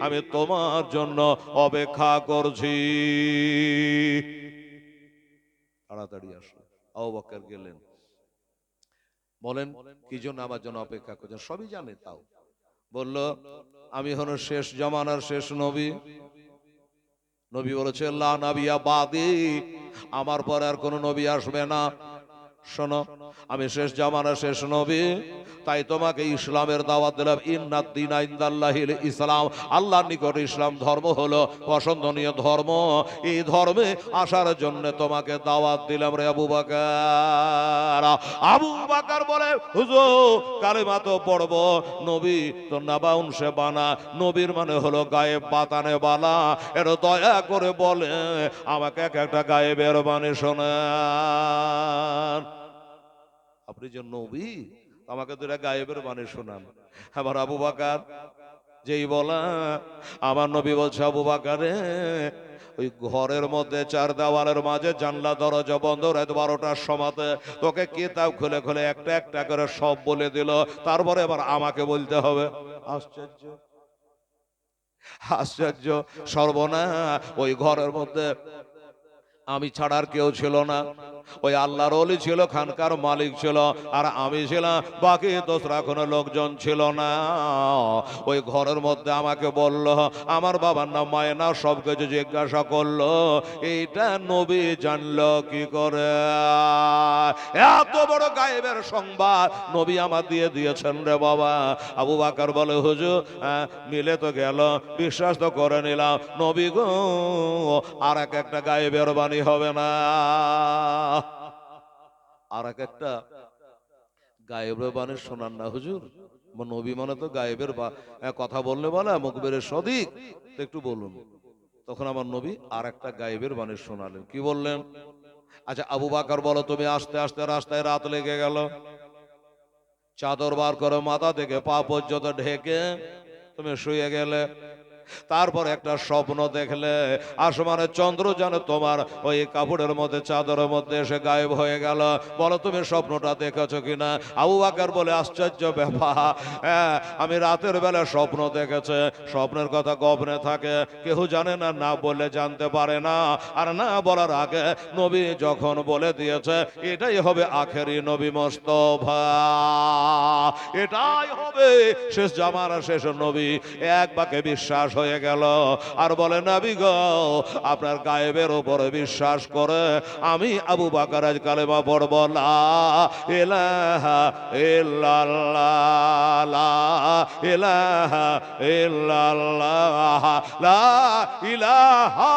আমি তোমার জন্য অপেক্ষা করছি, তাড়াতাড়ি আসো। আবু বকর গেলেন। বলেন কি জন্য আমার জন্য অপেক্ষা করছেন? সবই জানে, তাও বলল আমি হলো শেষ জামানার শেষ নবী। নবী বলেছে লা নাবিয়া বাদি, আমার পর আর কোন নবী আসবে না। শোনো, আমি শেষ জামানা শেষ নবী, তাই তোমাকে ইসলামের দাওয়াত দিলাম। ইন্নাদ দীনা ইনদাল্লাহিল ইসলাম, আল্লাহর নিকট ইসলাম ধর্ম হলো পছন্দনীয় ধর্ম। এই ধর্মে আসার জন্য তোমাকে দাওয়াত দিলাম রে আবু বকর। আবু বকর বলে হুজুর কালেমা তো পড়ব, নবী তো নাবাউন সে বানা, নবীর মানে হলো গায়েব বাতানে বালা। এর দয়া করে বলে আমাকে একটা গায়েবের বাণী শোনান। আপনি যে নবী, আমাকে দুটা গায়েবের বাণী শোনান। আমার আবু বকর যেই বলা, আমার নবী বলছে আবু বকরে, ওই ঘরের মধ্যে চার দেওয়ালের মাঝে জানলা দরজা বন্ধ, রাত 12টার সময়তে তোকে কিতাব খুলে খুলে একটা একটা করে সব বলে দিল, তারপরে আবার আমাকে বলতে হবে। আশ্চর্য, আশ্চর্য, সর্বনাশ। ওই ঘরের মধ্যে আমি ছাড়ার কেউ ছিল না, ওই আল্লাহর ওলি ছিল, খানকার মালিক ছিল, আর আমি ছিলাম, বাকি দোসরা কোনো লোকজন ছিল না। ওই ঘরের মধ্যে আমাকে বলল, আমার বাবার নাম মায়না, সব কিছু জিজ্ঞাসা করলো। এইটা নবী জানলো কি করে? এত বড় গায়েবের সংবাদ নবী আমার দিয়ে দিয়েছেন রে বাবা। আবু বকর বলে হুজুর মিলে তো গেল, বিশ্বাস তো করে নিলাম, নবী গো আর একটা গায়েবের বাণী হবে না। আর একটা গায়েবের বাণী শোনান না হুজুর। নবী মানে তো গায়েবের কথা বললে বলে মুখবের সদিক, একটু বলুন। তখন আমার নবী আর একটা গায়েবের বাণী শোনালেন। কি বললেন? আচ্ছা আবু বকর বলো, তুমি আস্তে আস্তে রাস্তায় রাত লেগে গেল, চাদর বার করে মাথা থেকে পা পর্যন্ত ঢেকে তুমি শুয়ে গেলে, তারপর একটা স্বপ্ন দেখলে, আসমানের চন্দ্র যেন তোমার ওই কাপড়ের মধ্যে চাদরের মধ্যে এসে গায়েব হয়ে গেল। বলো তুমি স্বপ্নটা দেখেছো কিনা? আবু বকর বলে আশ্চর্য ব্যাপার, হ্যাঁ আমি রাতের বেলা স্বপ্ন দেখেছে। স্বপ্নের কথা গোপনে থাকে, কেউ জানে না, না বললে জানতে পারে না। আর না বলার আগে নবী যখন বলে দিয়েছে এটাই হবে আখেরি নবী মোস্তফা, এটাই হবে শেষ জামানা শেষ নবী, এক বাক্যে বিশ্বাস হয়ে গেল। আর বলে নবী গো আপনার গায়েবের উপরে বিশ্বাস করে আমি আবু বকর আজ কালেমা পড়ব, লা ইলাহা ইল্লাল্লাহ, লা ইলাহা ইল্লাল্লাহ, লা ইলাহা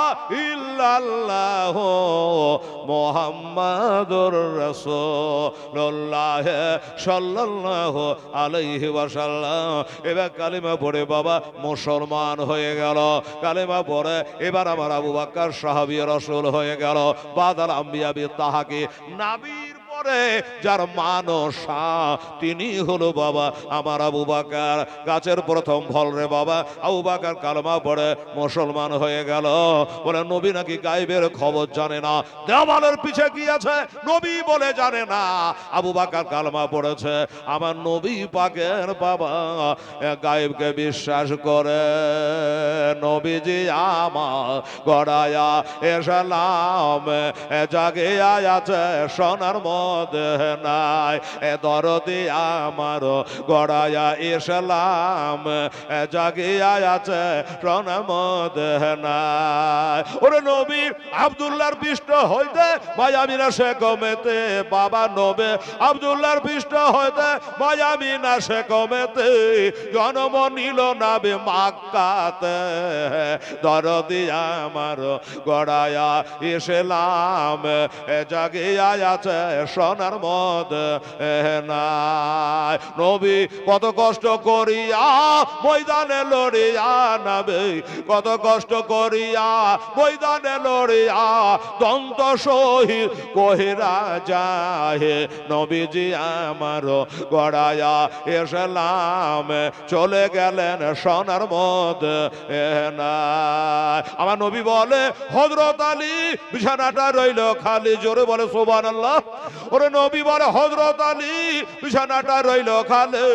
ইল্লাল্লাহ মুহাম্মাদুর রাসূলুল্লাহ সাল্লাল্লাহু আলাইহি ওয়াসাল্লাম। এবার কালেমা পড়ে বাবা মুসলমান হয়ে গেল। কালেমা পড়ে এবার আমার আবু বকর সাহাবী রাসূল হয়ে গেল। বাদাল আম্বিয়া বিতাহাকি, নবীর পরে যার মানস তিনি হলো বাবা আমার আবু বকর। গাছের প্রথম ফল রে বাবা। আবু বকর কালেমা পড়ে মুসলমান হয়ে গেল। বলে নবী নাকি গায়েবের খবর জানে না, দেওয়ালের পিছে কি আছে নবী বলে জানে না। আবু বকর কালেমা পড়েছে, আমার নবী পাকের বাবা গায়েবকে বিশ্বাস করে। নবীজি আমার গড়ায়া এসালাম জাগিয়া আছে সোনার মধ্যে নাই, দরদি আমার গড়ায়া এসালাম জাগিয়া আছে সোনার মধ্যে নাই। ওরে নবী আব্দুল্লাহর পৃষ্ঠ হইতে মায়ামিনা সে কমেতে, বাবা নবে আব্দুল্লাহর পৃষ্ঠ হইতে মায়ামিনা সে কমেতে জন্ম নিল নাবে মাক্কাতে, দরদি আমার গড়ায়া ইসলাম জাগিয়া আছে সোনার মধ্যে নাই। নবী কত কষ্ট করিয়া ময়দানে লড়িয়া নাবে, কত কষ্ট করিয়া ময়দানে লড়িয়া দন্ত শহীদ কহিরা যায়। নবীজি আমার গড়ায়া ইসলাম চলে গেলেন সোনার মধ্যে নাই। আমার নবী বলে হযরত আলী বিছানাটা রইল খালি, জোরে বলে সুবহানাল্লাহ। ওরে নবী বলে হযরত আলী বিছানাটা রইল খালে,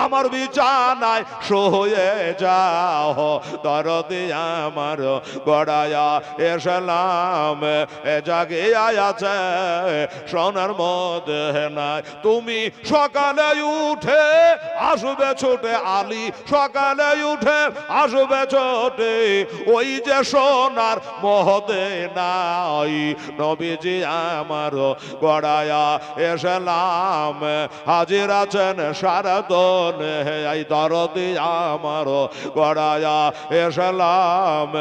আমার বিছানায় শুয়ে যাও, দরদি আমার গড়ায়া এসলাম এ জাগে আয়াছে সোনার মধ্যে নাই। তুমি সকালে উঠে আসবে ছোটে আলী, সকালে উঠে আসবে ছোটে ওই যে সোনার মহদে নাই, নবীজি আমার গড়ায়া এসলাম হাজির আছেন সারাদন, এই দরদি আমার গড়ায়া এসলাম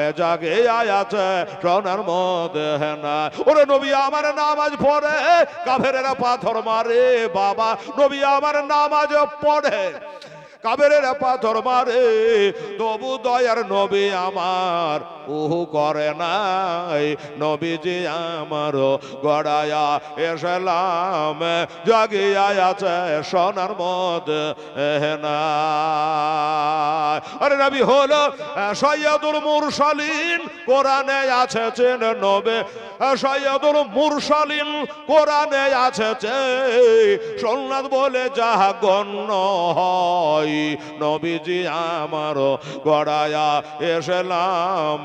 এ জাগে আয়াছে সোনার মধ্যে না। ওরে নবী আমার নামাজ পড়ে কাফেরেরা পাথর মারে বাবা, নবী আমার নামাজ পড়ে কাফেরেরা পাথর মারে, তবু দয়ার নবী আমার ওহু করে নাই, নবীজি আমার গড়ায়া এসলাম জাগিয়া আছে সোনার মধ্যে না। আরে নবী হলো সৈয়দুল মুরসালিন, কোরআনে আছে চেন নবে সৈয়দুল মুরসালিন, কোরআনে আছে চে সোনাত বলে যাহা গণ্য হয়, নবীজি আমার গড়ায়া এসলাম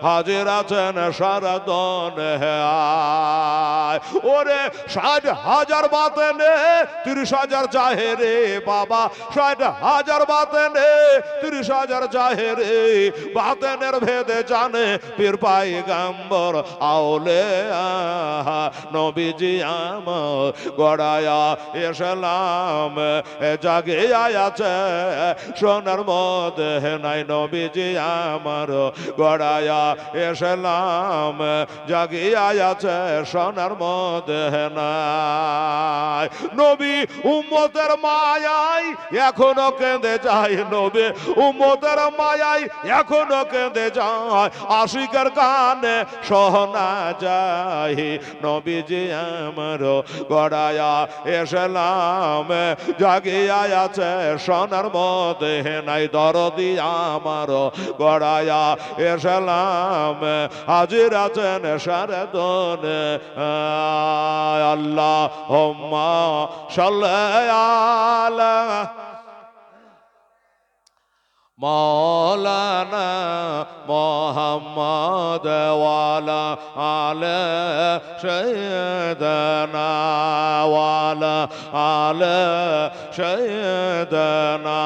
হাজির আছেন সারাদন। ওরে 60,000 বাতেনে 30,000 জাহেরে বাবা, 60,000 বাতেনে 30,000 জাহেরে, বাতেনের ভেদে জানে পীর পয়গম্বর আউলে নবীজি আমার গড়ায়া এসলাম জাগে আয়াছে সোনার মধ্যে নাই, নবীজি আমার গড়ায়া এসলাম জাগিয়া আছে সোনার মধ্যে নাই। নবী উম্মতের মায়াই এখনো কেঁদে যায়, নবী উম্মতের মায়াই এখনো কেঁদে যায়, আশিকের কানে শোনা যায়, নবীজি আমার গড়ায়া এসলাম জাগিয়া আছে সোনার মধ্যে নাই, দরদি আমার গড়ায়া এসলাম হাজির আছেন সারাদন। আল্লাহুম্মা সাল্লি আলা মৌলানা মুহাম্মদ ওয়ালা আলে সাইয়্যিদানা ওয়ালা আলে সাইয়্যিদানা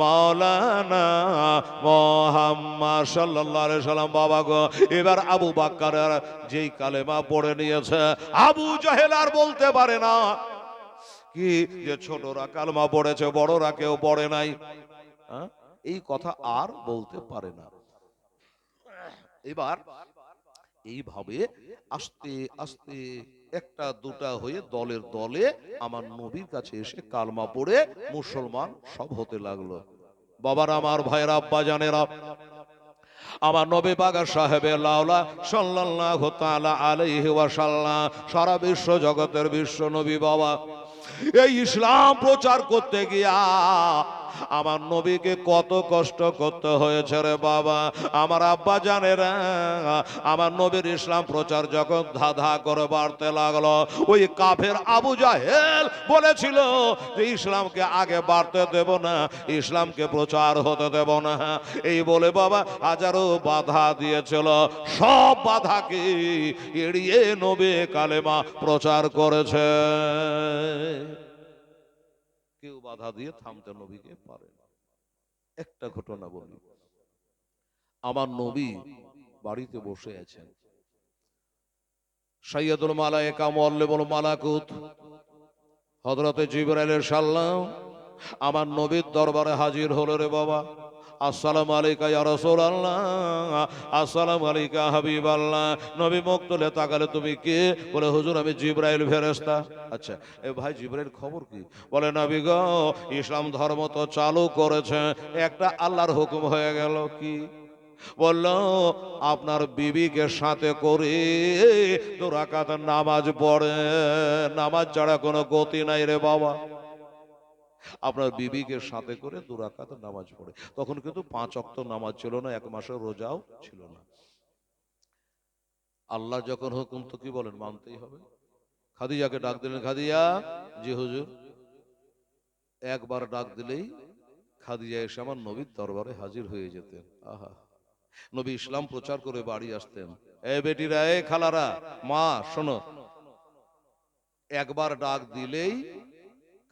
মৌলানা মুহাম্মদ সাল্লাল্লাহু আলাইহি সাল্লাম। বাবা গো, এবার আবু বকর যেই কালেমা পড়ে নিয়েছে, আবু জাহেল আর বলতে পারে না কি যে ছোটরা কালেমা পড়েছে বড়রা কেউ পড়ে নাই, এই কথা আর বলতে পারে না। এবার এইভাবে আস্তে আস্তে একটা দুটা হয়ে দলের দলে আমার নবীর কাছে এসে কালমা পড়ে মুসলমান সব হতে লাগলো। বাবার আমার ভাইয়েরা আব্বা জানেরা, আমার নবী পাক সাহেবে লাউলা সাল্লাল্লাহু তাআলা আলাইহি ওয়াসাল্লাম সারা বিশ্ব জগতের বিশ্ব নবী বাবা, এই ইসলাম প্রচার করতে গিয়া আমার নবীকে কত কষ্ট করতে হয়েছে রে বাবা। আমার আব্বা জানেরা, আমার নবীর ইসলাম প্রচার যখন ধাঁধা করে বাড়তে লাগলো, ওই কাফের আবু জাহেল বলেছিল যে ইসলামকে আগে বাড়তে দেব না, ইসলামকে প্রচার হতে দেব না, এই বলে বাবা হাজারো বাধা দিয়েছিল, সব বাধাকে এড়িয়ে নবী কালেমা প্রচার করেছে। কেউ বাধা দিয়ে থামতে নবীকে পারে না। একটা ঘটনা বলি, আমার নবী বাড়িতে বসে আছেন, সাইয়্যিদুল মালায়েকা মুআল্লিমুল মালাকুত হযরতে জিবরাইল সাল্লাম আমার নবীর দরবারে হাজির হলো রে বাবা। আসসালামু আলাইকা ইয়া রাসূলুল্লাহ, আসসালামু আলাইকা হাবিবাল্লাহ। নবী মুখ তুলে তাকালে, তুমি কে? বলে হুজুর আমি জিবরাইল ফেরেশতা। আচ্ছা এ ভাই জিবরাইল খবর কি? বলে নবী গো, ইসলাম ধর্ম তো চালু করেছে, একটা আল্লাহর হুকুম হয়ে গেল। কি? বলল আপনার বিবিকে সাথে করে 2 রাকাত নামাজ পড়ে, নামাজ ছাড়া কোনো গতি নাই রে বাবা। আপনার বিবিকে সাথে করে 2 রাকাত নামাজ পড়ে। তখন কিন্তু 5 ওয়াক্ত নামাজ ছিল না, 1 মাসের রোজাও ছিল না। আল্লাহ যখন হুকুম তো কি বলেন, মানতেই হবে। খাদিজাকে ডাক দিলেন, খাদিজা। জি হুজুর। একবার ডাক দিলেই খাদিজা এসে আমার নবীর দরবারে হাজির হয়ে যেতেন। আহা, নবী ইসলাম প্রচার করে বাড়ি আসতেন। এ বেটিরা, এ খালারা, মা শোনো, একবার ডাক দিলেই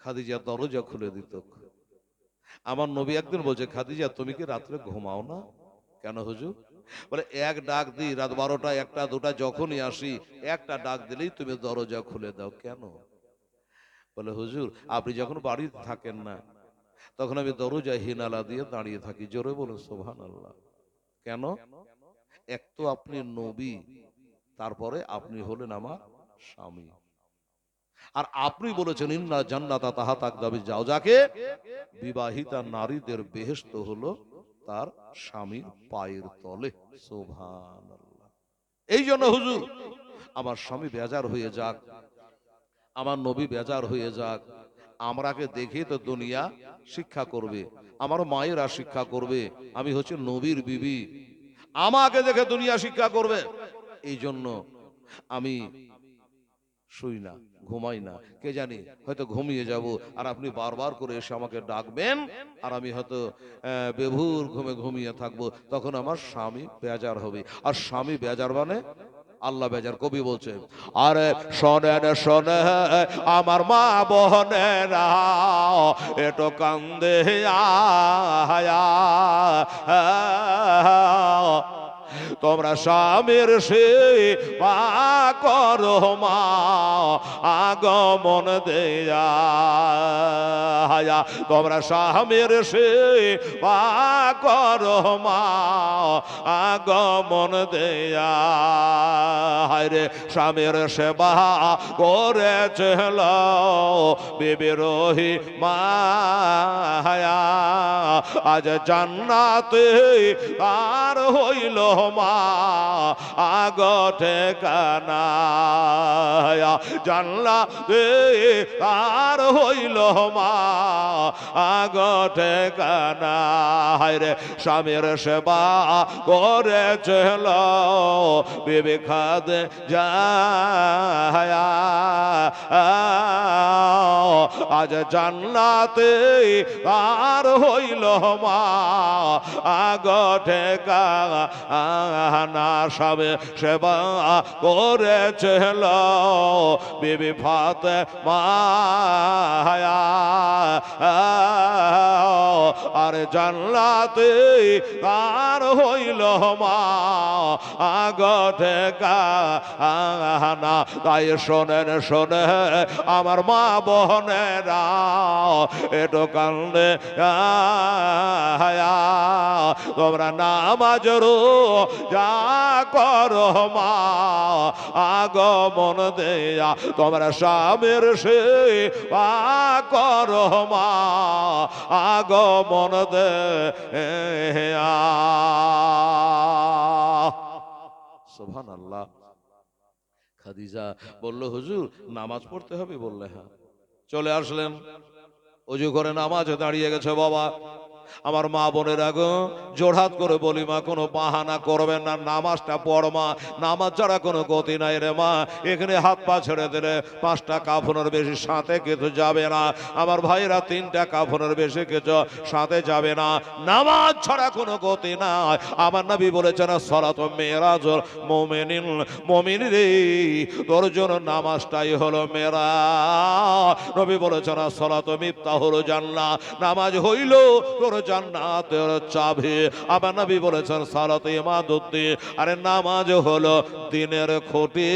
খাদিজা দরজা খুলে দিত। আমার নবী একদিন বলছে, খাদিজা তুমি কি রাত্রে ঘুমাও না? কেন হুজুর? বলে, এক ডাক দিই রাত 12টা 1টা 2টা যখনই আসি, একটা ডাক দিলেই তুমি দরজা খুলে দাও, কেন? বলে, হুজুর আপনি যখন বাড়িতে থাকেন না তখন আমি দরজায় হিনালা দিয়ে দাঁড়িয়ে থাকি। জোরে বলুন সুবহানাল্লাহ। কেন? এক তো আপনি নবী, তারপরে আপনি হলেন আমার স্বামী, আর আপনি বলেছেন ইন্না জান্নাতা তাহাতা আকদামি, যাও যাকে বিবাহিতা নারীদের বেহেশত হলো তার স্বামীর পায়ের তলে। সুবহানাল্লাহ। এই জন্য হুজুর আমার স্বামী বেজার হয়ে যাক, আমার নবী বেজার হয়ে যাক, আমরাকে দেখে তো দুনিয়া শিক্ষা করবে, আমার মায়েরা শিক্ষা করবে আমি হচ্ছে নবীর বিবি, আমাকে দেখে দুনিয়া শিক্ষা করবে। এই জন্য আমি শুই না, ঘুমাই না। কে জানি হয়তো ঘুমিয়ে যাব, আর আপনি বারবার করে এসে আমাকে ডাকবেন, আর আমি হয়তো বেভুর ঘুমে ঘুমিয়ে থাকবো। তখন আমার স্বামী বেজার হবে, আর স্বামী বেজার মানে আল্লাহ বেজার। কবি বলছে, আরে শোনেন শোনে আমার মা বোনেরা, এটো কান্দে আয়া, তোমরা স্বামীর সেবা করো মা, আগমন দেয়া। তোমরা স্বামীর সেবা করো মা, আগমন দেয়া। রে স্বামীর সেবা করেছিল বিবি রহিমা, আজ জান্নাতে আর হইল মা আগতে কানা, জান্নাতে আর হইল মা আগতে কানা। রে স্বামীর সেবা করেছিল বিবি খাদিজা, আজ জান্নাতে আর হইল মা আগতে কানা। সবে সেবা করেছিল বিবি ফাতেমা, আর জান্নাতে আর হইল মা আগতে কানা। তাই শোনেন শোনে আমার মা বোনেরা, এটো কান্দে তোমরা নামাজ রোজা করো মা আগমন দেয়া, তোমরা স্বামীর সেবা করো মা আগমন দেয়া। সুবহানাল্লাহ। খাদিজা বলল, হুজুর নামাজ পড়তে হবে? বললে হ্যাঁ। চলে আসলেন, ওযু করে নামাজে দাঁড়িয়ে গেছে। বাবা আমার মা বোনের আগে জোড়হাত করে বলি, মা কোনো বাহানা করবেন না, নামাজটা পড় মা, নামাজ ছাড়া কোনো গতি নাই রে মা। এখানে হাত পা ছেড়ে দিলে 5টা কাফনের বেশি সাথে কিছু যাবে না, আমার ভাইরা 3টা কাফনের বেশি কিছু সাথে যাবে না, নামাজ ছাড়া কোনো গতি নাই। আমার নবী বলেছেন, সালাতু মিরাজুল মুমিনিন, মুমিন রে তোর জন্য নামাজটাই হলো মেরাজ। নবী বলেছেন, সালাতু মিফতাহুল জান্নাহ, নামাজ হইল তোর জান্নাতের চাবি। আমার নবী বলেছেন, সালাত ইমাদুদ্দিন, আরে নামাজ হলো দিনের খুঁটি।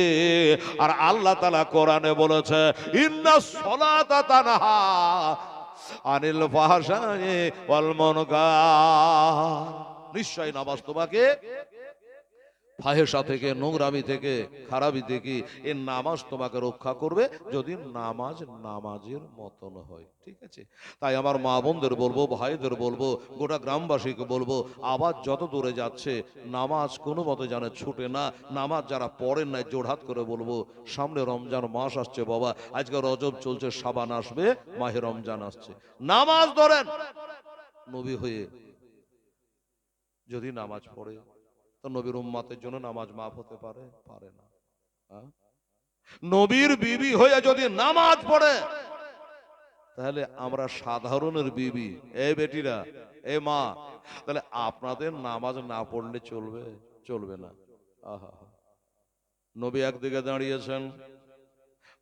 আর আল্লাহ তাআলা কোরআনে বলেছে, ইন্নাস সালাতা তানহা আনিল ফাহশাই ওয়াল মুনকার, নিশ্চয় নামাজ তোমাকে ফাহেসা থেকে, নোংরামি থেকে, খারাপি থেকে এই নামাজ তোমাকে রক্ষা করবে, যদি নামাজ নামাজের মতন হয়। ঠিক আছে? তাই আমার মা বোনদের বলবো, ভাইদের বলবো, গোটা গ্রামবাসীকে বলবো, আবার যত দূরে যাচ্ছে নামাজ কোনো মতে যেন ছুটে না। নামাজ যারা পড়েন নাই জোড়হাত করে বলবো, সামনে রমজান মাস আসছে বাবা, আজকে রজব চলছে, শাবান আসবে, মাহে রমজান আসছে, নামাজ ধরেন। নবী হয়ে যদি নামাজ পড়ে তো নবীর উম্মতের জন্য নামাজ মাফ হতে পারে? পারে না। নবীর বিবি হয়ে যদি নামাজ পড়ে, তাহলে আমরা সাধারণের বিবি, এই বেটিরা, এই মা, তাহলে আপনাদের নামাজ না পড়লে চলবে? চলবে না। আহা, নবী একদিকে দাঁড়িয়েছেন,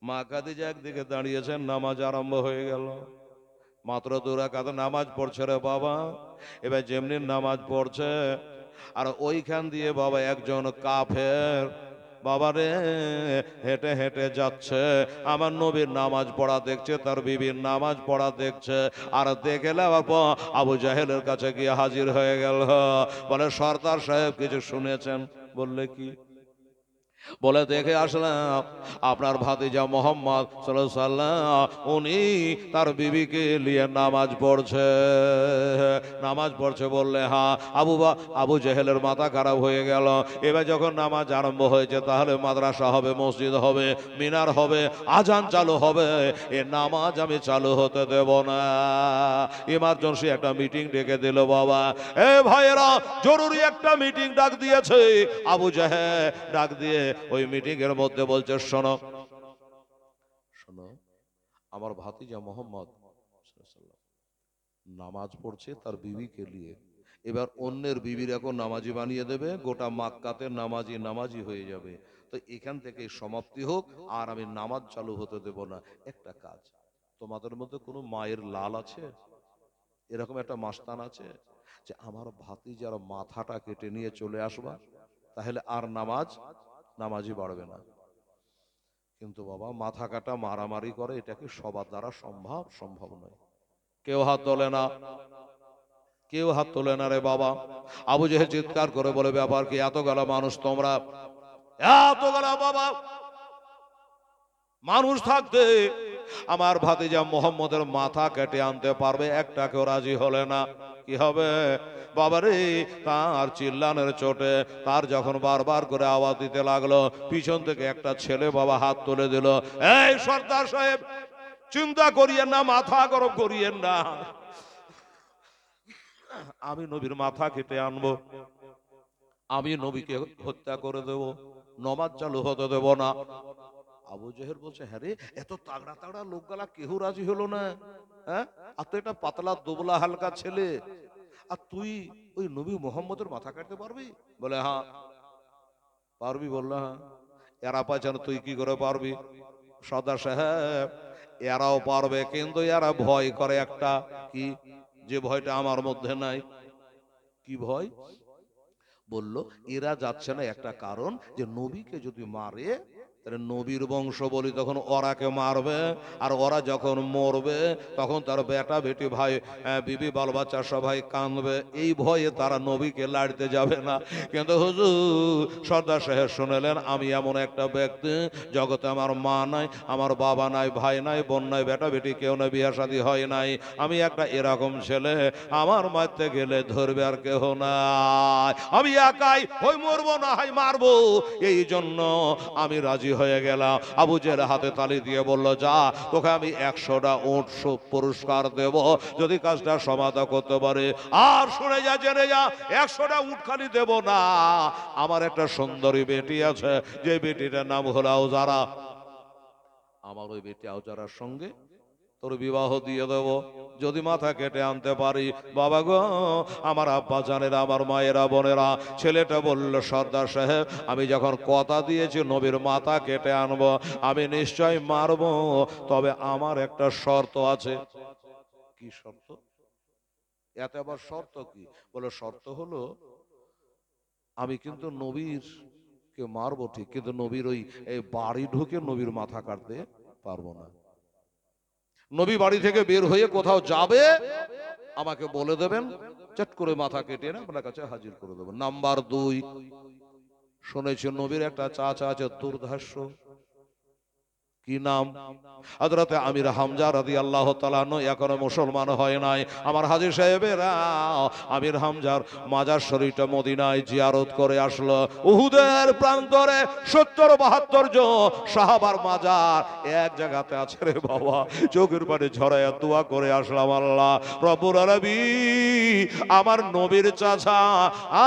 মা খাদিজা একদিকে দাঁড়িয়েছেন, নামাজ আরম্ভ হয়ে গেল। মাত্র 2 রাকাত নামাজ পড়ছে রে বাবা। এবার যেমনি নামাজ পড়ছে, আর ওইখান দিয়ে বাবা একজন কাফের বাবা রে হেঁটে হেঁটে যাচ্ছে, আমার নবীর নামাজ পড়া দেখছে, তার বিবির নামাজ পড়া দেখছে, আর দেখে নেওয়ার পর আবু জাহেলের কাছে গিয়ে হাজির হয়ে গেল। বলে সর্দার সাহেব কিছু শুনেছেন? বললে কি? বলে দেখে আসলাম আপনার ভাতিজা মোহাম্মদ সাল্লাল্লাহু আলাইহি সাল্লাম উনি তার বিবিকে নিয়ে নামাজ পড়ছে। নামাজ পড়ছে বললে হ্যাঁ। আবু জেহেলের মাথা খারাপ হয়ে গেল। এবার যখন নামাজ আরম্ভ হয়েছে, তাহলে মাদ্রাসা হবে, মসজিদ হবে, মিনার হবে, আজান চালু হবে, এ নামাজ আমি চালু হতে দেব না। ইমার্জেন্সি একটা মিটিং ডেকে দিল বাবা। এ ভাইয়েরা, জরুরি একটা মিটিং ডাক দিয়েছে। আবু জাহেল ডাক দিয়ে ওই মিটিং এর মধ্যে বলছে, শোনো শোনো, আমার ভাতিজা মোহাম্মদ নামাজ পড়ছে তার বিবিকে নিয়ে। এবার অন্যের বিবির এখন নামাজি বানিয়ে দেবে, গোটা মাক্কাতে নামাজি নামাজি হয়ে যাবে। তো এখান থেকে সমাপ্তি হোক, আর আমি নামাজ চালু হতে দেব না। একটা কাজ, তোমাদের মধ্যে কোনো মায়ের লাল আছে? এরকম একটা মাস্তান আছে যে আমার ভাতিজার মাথাটা কেটে নিয়ে চলে আসবা, তাহলে আর নামাজি বাড়বে না। কিন্তু বাবা, মাথা কাটা মারামারি করে, এটা কি সবার দ্বারা সম্ভব নয়। কেউ হাত তোলে না, কেউ হাত তোলে না রে বাবা। আবু জেহেল চিৎকার করে বলে, ব্যাপার কি? এতগুলো মানুষ, তোমরা এতগুলো বাবা মানুষ থাকতে আমার ভাতিজা মোহাম্মদের মাথা কেটে আনতে পারবে? একটা কেউ রাজি হলে না। কি হবে বাবারে? তার চিল্লানের চোটে তার যখন বারবার করে আওয়াজ দিতে লাগলো, পিছন থেকে একটা ছেলে বাবা হাত তুলে দিল। এই সর্দার সাহেব, চিন্তা করিয়েন না, মাথা গরম করিয়েন না, আমি নবীর মাথা কেটে আনবো, আমি নবীকে হত্যা করে দেব, নমাজ চালু হতে দেব না। আবু জেহেল বলছে, হ্যাঁ রে, এত তাগড়া তাগড়া লোকগুলা কেউ রাজি হলো না। হ্যাঁ, আর তো এটা পাতলা দুবলা হালকা ছেলে, আর তুই ওই নবী মোহাম্মদের মাথা কাটতে পারবি? বলে হ্যাঁ পারবি। বললো হ্যাঁ। এরা পাচ্ছেন, তুই কি করে পারবি? সর্দার সাহেব, এরাও পারবে, কিন্তু এরা ভয় করে একটা, কি যে ভয়টা আমার মধ্যে নাই। কি ভয়? বলল, এরা যাচ্ছে না একটা কারণ, যে নবীকে যদি মারে, তাহলে নবীর বংশ বলি, তখন ওরাকে মারবে, আর ওরা যখন মরবে তখন তার বেটা বেটি ভাই বিবি বাল বাচ্চা সবাই কাঁদবে। এই ভয়ে তারা নবীকে লাড়তে যাবে না। কিন্তু হুজুর, সর্দার সাহেব শুনলেন, আমি এমন একটা ব্যক্তি, জগতে আমার মা নাই, আমার বাবা নাই, ভাই নাই, বোন নাই, বেটা বেটি কেউ নাই, বিয়ে শাদী হয় নাই, আমি একটা এরকম ছেলে, আমার মারতে গেলে ধরবে আর কেহ নাই, আমি একাই ওই মরবো না হয় মারবো, এই জন্য আমি রাজি হয়ে গেলাম। আবু জেহেল হাতে তালি দিয়ে বলল, যা, তোকে আমি 100টা উট পুরস্কার দেব যদি কাজটা সমাধা করতে পারে। আর শুনে যা, জেনে যা, 100টা উট খালি দেব না, আমার একটা সুন্দরী বেটি আছে, যে বেটিটার নাম হলো আউজারা, আমার ওই বেটি আউজারার সঙ্গে তোর বিবাহ দিয়ে দেব যদি মাথা কেটে আনতে পারি। বাবা গো, আমার আব্বা জানেরা, আমার মায়েরা, বোনেরা, ছেলেটা বলল, সর্দার সাহেব, আমি যখন কথা দিয়েছি নবীর মাথা কেটে আনবো, আমি নিশ্চয় মারবো, তবে আমার একটা শর্ত আছে। কি শর্ত? এত আবার শর্ত কি? বলে, শর্ত হলো, আমি কিন্তু নবীর কে মারবো ঠিক, কিন্তু নবীর ওই বাড়ি ঢুকে নবীর মাথা কাটতে পারবো না। নবী বাড়ি থেকে বের হয়ে কোথাও যাবে, আমাকে বলে দেবেন, চট করে মাথা কেটে না আপনার কাছে হাজির করে দেবেন। নাম্বার 2, শুনেছি নবীর একটা চাচা আছে দুর্ধর্ষ, কি নাম? হযরতে আমির হামজা রাদিয়াল্লাহু তাআলা আনহু এখনো মুসলমান হয় নাই। আমার হাজী সাহেবেরা আমির হামজার মাজার শরীফটা মদিনায় জিয়ারত করে আসলো। উহুদের প্রান্তরে 70-72 জন সাহাবার মাজার এক জায়গাতে আছে রে বাবা, চোখের পানি ঝরায়া দোয়া করে আসলাম, আল্লাহ রব্বুল আলামিন, আমার নবীর চাচা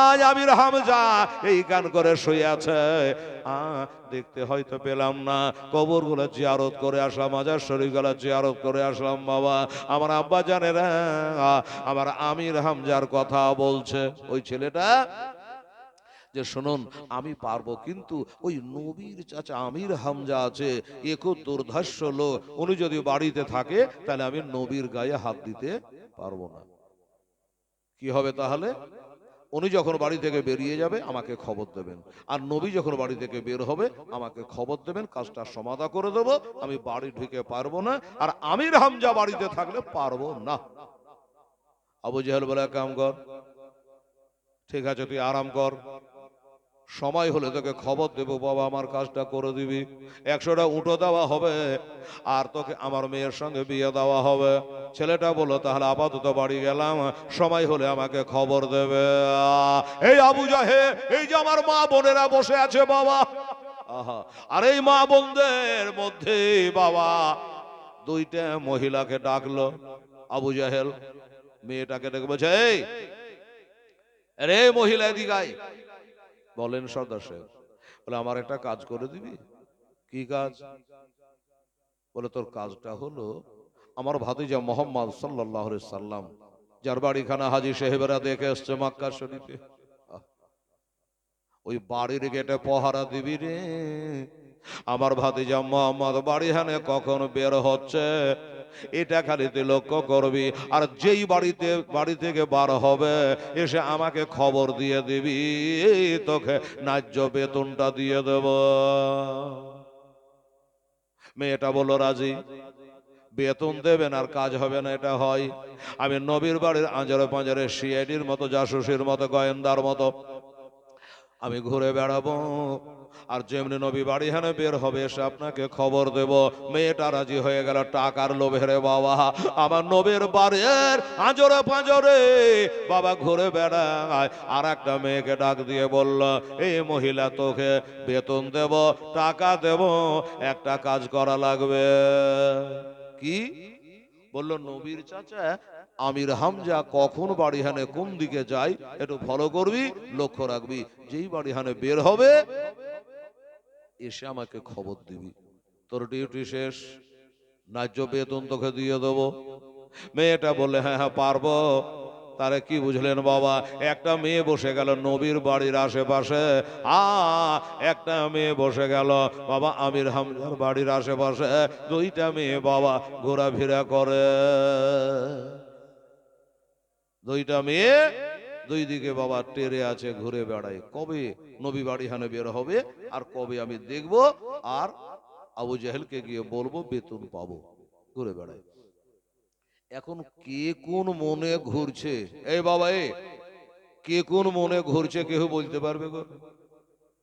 আজ আমির হামজা এই গান করে শুয়ে আছে, দেখতে হয়তো পেলাম না, কবরগুলো জিয়ারত করে আসলাম, মাজার শরীফগুলো জিয়ারত করে আসলাম। বাবা আমার আব্বা জানেরা, আমার আমির হামজার কথা বলছে ওই ছেলেটা যে শুনুন আমি পারবো, কিন্তু ওই নবীর চাচা আমির হামজা আছে, একটু দুর্ধর্ষ লোক, উনি যদি বাড়িতে থাকে তাহলে আমি নবীর গায়ে হাত দিতে পারবো না। কি হবে তাহলে? উনি যখন বাড়ি থেকে বেরিয়ে যাবে আমাকে খবর দেবেন, আর নবী যখন বাড়ি থেকে বের হবে আমাকে খবর দেবেন, কাজটা সমাধা করে দেবো। আমি বাড়ি ঢুকে পারবো না, আর আমির হামজা বাড়িতে থাকলে পারবো না। আবু জেহেল বলে কাম কর, ঠিক আছে তুই আরাম কর, সময় হলে তোকে খবর দেবো বাবা, আমার কাজটা করে দিবি। 100টা উঁটো দেওয়া হবে, আর তোকে আমার মেয়ের সঙ্গে বিয়ে দেওয়া হবে। ছেলেটা বললো তাহলে আপাতত বাড়ি গেলাম, সময় হলে আমাকে খবর দেবে। এই আবু জাহেল, এই যে আমার মা বোনেরা বসে আছে বাবা, আহা, আর এই মা বোনদের মধ্যে বাবা দুইটা মহিলাকে ডাকলো। আবু জাহেল মেয়েটাকে ডেকে বলছে, এই রে মহিলা এদিকে আয়। বলেন সর্দার সাহেব। বলে আমার একটা কাজ করে দিবি। কি কাজ? বলে তোর কাজটা হলো আমার ভাতিজা মোহাম্মদ সাল্লাল্লাহু আলাইহি সাল্লাম, যার বাড়িখানা হাজী সাহেবেরা দেখে এসছে মক্কা শরীফে, ওই বাড়ির গেটে পহারা দিবি রে। আমার ভাতিজা মোহাম্মদ বাড়িখানে কখন বের হচ্ছে এটা খালি তুই লক্ষ্য করবি, আর যেই বাড়ি থেকে বার হবে এসে আমাকে খবর দিয়ে দিবি, তোকে ন্যায্য বেতনটা দিয়ে দেব। মেয়েটা বলল রাজি। বেতন দেবেন আর কাজ হবে না, এটা হয়। আমি নবীর বাড়ির আঁজরে পাঁজরে সিআইডির মতো, জাসুসির মতো, গোয়েন্দার মতো আমি ঘুরে বেড়াবো, আর যেমনি নবী বাড়ি হানে বের হবে এসে আপনাকে খবর দেব। মেয়েটা রাজি হয়ে গেল টাকার লোভে রে বাবা, আমার নবীর বাড়ির আঁজরে পাঁজরে বাবা ঘুরে বেড়ায়। আর একটা মেয়েকে ডাক দিয়ে বলল, এই মহিলা তোকে বেতন দেব, টাকা দেব, একটা কাজ করা লাগবে। কি? বলল নবীর চাচা আমির হামজা কখন বাড়ি হানে কোন দিকে যায় একটু ফলো করবি, লক্ষ্য রাখবি, যেই বাড়ি হানে বের হবে এসে আমাকে খবর দিবি, তোর ডিউটি শেষ, ন্যায্য বেতন তোকে দিয়ে দেবো। মেয়েটা বললে হ্যাঁ হ্যাঁ পারবো। তারে কি বুঝলেন বাবা, একটা মেয়ে বসে গেল নবীর বাড়ির আশেপাশে, একটা মেয়ে বসে গেল বাবা আমির হামজার বাড়ির আশেপাশে, দুইটা মেয়ে বাবা ঘোরাফেরা করে। দুইটা মেয়ে দুই দিকে বাবা টেরে আছে, ঘুরে বেড়ায়, কবে নবী বাড়ি হানে বের হবে আর কবে আমি দেখব, আর আবু জাহেলকে গিয়ে বলবো বেতন পাবো, ঘুরে বেড়ায়। এখন কে কোন মনে ঘুরছে, এই বাবা কে কোন মনে ঘুরছে কেউ বলতে পারবে গো?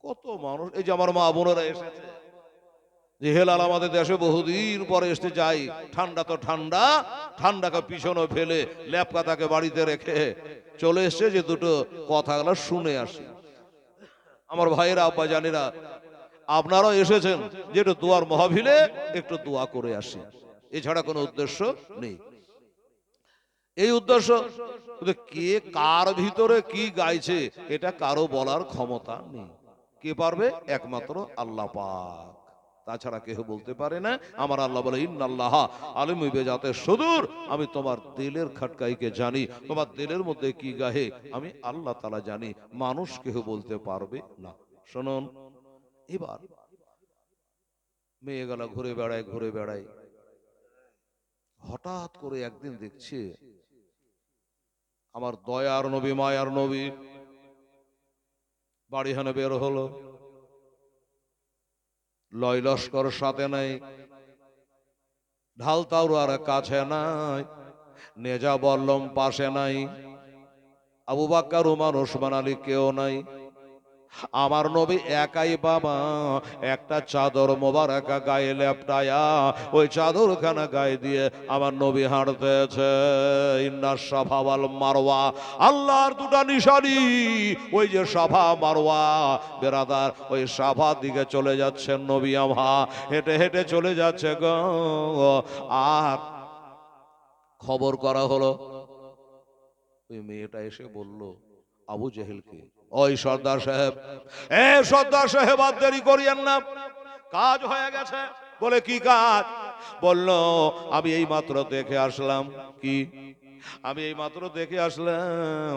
কত মানুষ, এই যে আমার মা বোনেরা এসেছে, যে হেলাল আমাদের দেশে বহুদিন পরে এসে যাই, ঠান্ডা তো ঠান্ডা, ঠান্ডাকে পিছনে ফেলে ল্যাপকাতাকে বাড়িতে রেখে চলে এসছে যে দুটো কথাগুলো শুনে আসি। আমার ভাইয়েরা আব্বা জানেরা, আপনারাও এসেছেন যে একটু দোয়ার মাহফিলে একটু দোয়া করে আসি, এছাড়া কোনো উদ্দেশ্য নেই। এই উদ্দেশ্য, কে কার ভিতরে কি গাইছে এটা কারো বলার ক্ষমতা নেই। কে পারবে? একমাত্র আল্লাহ পাক, তাছাড়া কেউ বলতে পারে না। আমার আল্লাহ বলে ইন্নাল্লাহ আলিমুল বিজাতে সুদূর, আমি তোমার দিলের খাটকাইকে জানি, তোমার দিলের মধ্যে কি গাহে আমি আল্লাহ তাআলা জানি, মানুষ কেউ বলতে পারবে না। শুনুন, এবার মেয়েগুলা ঘুরে বেড়ায় ঘুরে বেড়ায়, হঠাৎ করে একদিন দেখছে আমার দয়ার নবী মায়ার নবী বাড়ি হানে বের হলো, লয় লস্কর সাথে নাই, ঢাল তাওরার কাছে নাই, নেজা বল্লম পাশে নাই, আবু বাক্কার উমর ওসমান আলী কেউ নাই, আমার নবী একাই বাবা, একটা চাদর মোবারকা গায়ে লেপটায়া, ওই চাদর খানা গায়ে দিয়ে আমার নবী হাঁটতেছে। ইন্না সাফা ওয়াল মারওয়া, আল্লাহর দুটা নিশানি, ওই যে সাফা মারওয়া বেরাদার, ওই সাফার দিকে চলে যাচ্ছেন নবী আমার, হেঁটে হেঁটে চলে যাচ্ছে গো। আর খবর করা হলো, ওই মেয়েটা এসে বলল আবু জেহেলকে, ওই সর্দার সাহেব, এ সর্দার সাহেব আর দেরি করিয়েন না, কাজ হয়ে গেছে। বলে কি কাজ? বলল আমি এই মাত্র দেখে আসলাম। কি? আমি এই মাত্র দেখে আসলাম।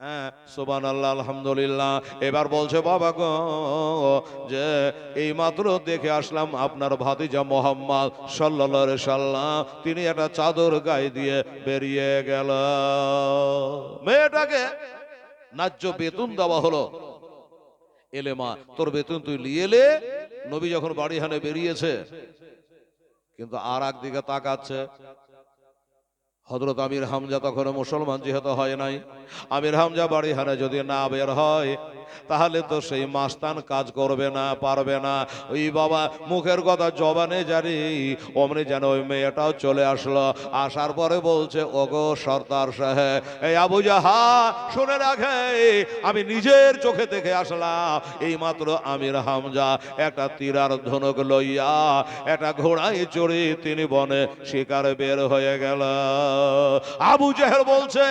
হ্যাঁ, সুবহানাল্লাহ, আলহামদুলিল্লাহ। এবার বলছে বাবা গো, যে এই মাত্র দেখে আসলাম আপনার ভাতিজা মোহাম্মদ সাল্লাল্লাহু আলাইহি সাল্লাম তিনি একটা চাদর গায়ে দিয়ে বেরিয়ে গেল। মেয়েটাকে ন্যায্য বেতন দেওয়া হলো। এলে মা, তোর বেতন তুই নিয়ে এলে। নবী যখন বাড়ি হানে বেরিয়েছে, কিন্তু আর একদিকে তাকাচ্ছে। হযরত আমির হামজা তখন মুসলমান যেহেতু হয় নাই, আমির হামজা বাড়ি হানে যদি না বের হয়, তাহলে তো সেই মাস্তান কাজ করবে না, পারবে না। ওই বাবা মুখের কথা জবানে জানি, অমনি যেন ওই মেয়েটাও চলে আসলো। আসার পরে বলছে, ওগো সর্দার সাহেব, এই আবু জাহাল শুনে রাখে, আমি নিজের চোখে দেখে আসলাম এই মাত্র আমির হামজা একটা তীরার ধনুক লইয়া একটা ঘোড়ায় চড়ে তিনি বনে শিকারে বের হয়ে গেল। আবু জেহেল বলছে,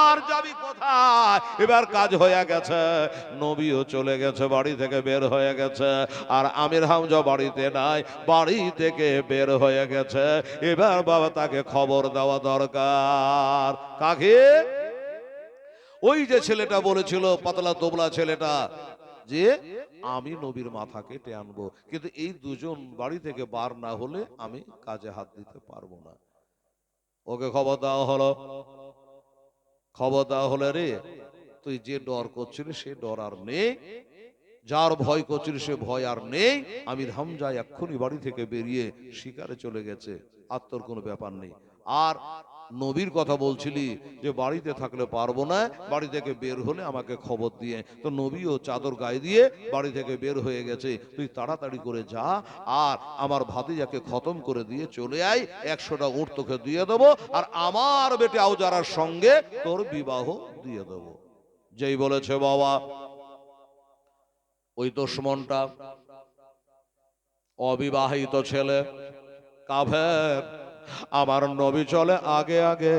আর যাবি কোথায়? এবার কাজ হয়ে গেছে। নবীও চলে গেছে, বাড়ি থেকে বের হয়ে গেছে, আর আমির হামজা বাড়িতে নাই, বাড়ি থেকে বের হয়ে গেছে। এবার বাবা তাকে খবর দেওয়া দরকার। কাকে? ওই যে ছেলেটা বলেছিল, পাতলা তোবলা ছেলেটা, যে আমি নবীর মাথা কেটে আনবো, কিন্তু এই দুজন বাড়ি থেকে বার না হলে আমি কাজে হাত দিতে পারবো না। ওকে খবর দেওয়া হলো। খবর দেওয়া হলে, রে তুই যে ডর করছিলি সে ডর আর নেই, যার ভয় করছিলি সে ভয় আর নেই। আমির হামজা এক্ষুনি বাড়ি থেকে বেরিয়ে শিকারে চলে গেছে, আর তোর কোনো ব্যাপার নেই। আর নবীর কথা বলছিলি যে বাড়িতে থাকলে পারবো না, বাড়ি থেকে বের হলে আমাকে খবর দিয়ে। তো নবীও চাদর গায়ে দিয়ে বাড়ি থেকে বের হয়ে গেছে। তুই তাড়াতাড়ি করে যা, আর আমার ভাতিজাকে খতম করে দিয়ে চলে আয়, 100টা উট তোকে দিয়ে দেবো, আর আমার বেটে আউজারার সঙ্গে তোর বিবাহ দিয়ে দেবো। যেই বলেছে বাবা, ওই দুশমনটা অবিবাহিত ছেলে, কাফের, আমার নবী চলে আগে আগে,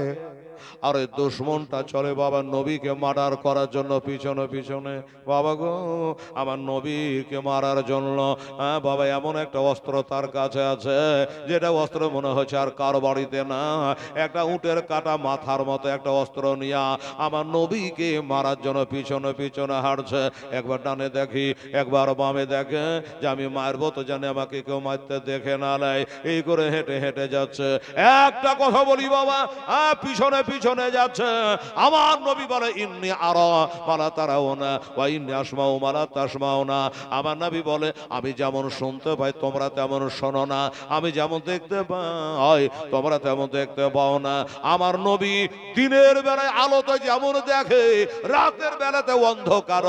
আর ওই দুশমনটা চলে বাবা নবীকে মার্ডার করার জন্য পিছনে পিছনে। বাবা গো, আমার নবীকে মারার জন্য বাবা এমন একটা অস্ত্র তার কাছে আছে, যেটা অস্ত্র মনে হচ্ছে আর কার বাড়িতে না। একটা উটের কাটা মাথার মতো একটা অস্ত্র নিয়া আমার নবীকে মারার জন্য পিছনে পিছনে হাঁটছে। একবার ডানে দেখি, একবার বামে দেখে, যে আমি মারবো তো জানি আমাকে কেউ মারতে দেখে না নেয়, এই করে হেঁটে হেঁটে যাচ্ছে। একটা কথা বলি বাবা, পিছনে পিছনে যাচ্ছে। আমার নবী বলে, ইন্নী আরা মালা তারাউনা ওয়া ইন্নী আসমাউ মালা তাসমাউনা। আমার নবী বলে, আমি যেমন শুনতে পাই তোমরা তেমন শোনো না, আমি যেমন দেখতে পাই তোমরা তেমন দেখতে পাও না। আমার নবী দিনের বেলায় আলোতে যেমন দেখে, রাতের বেলাতে অন্ধকার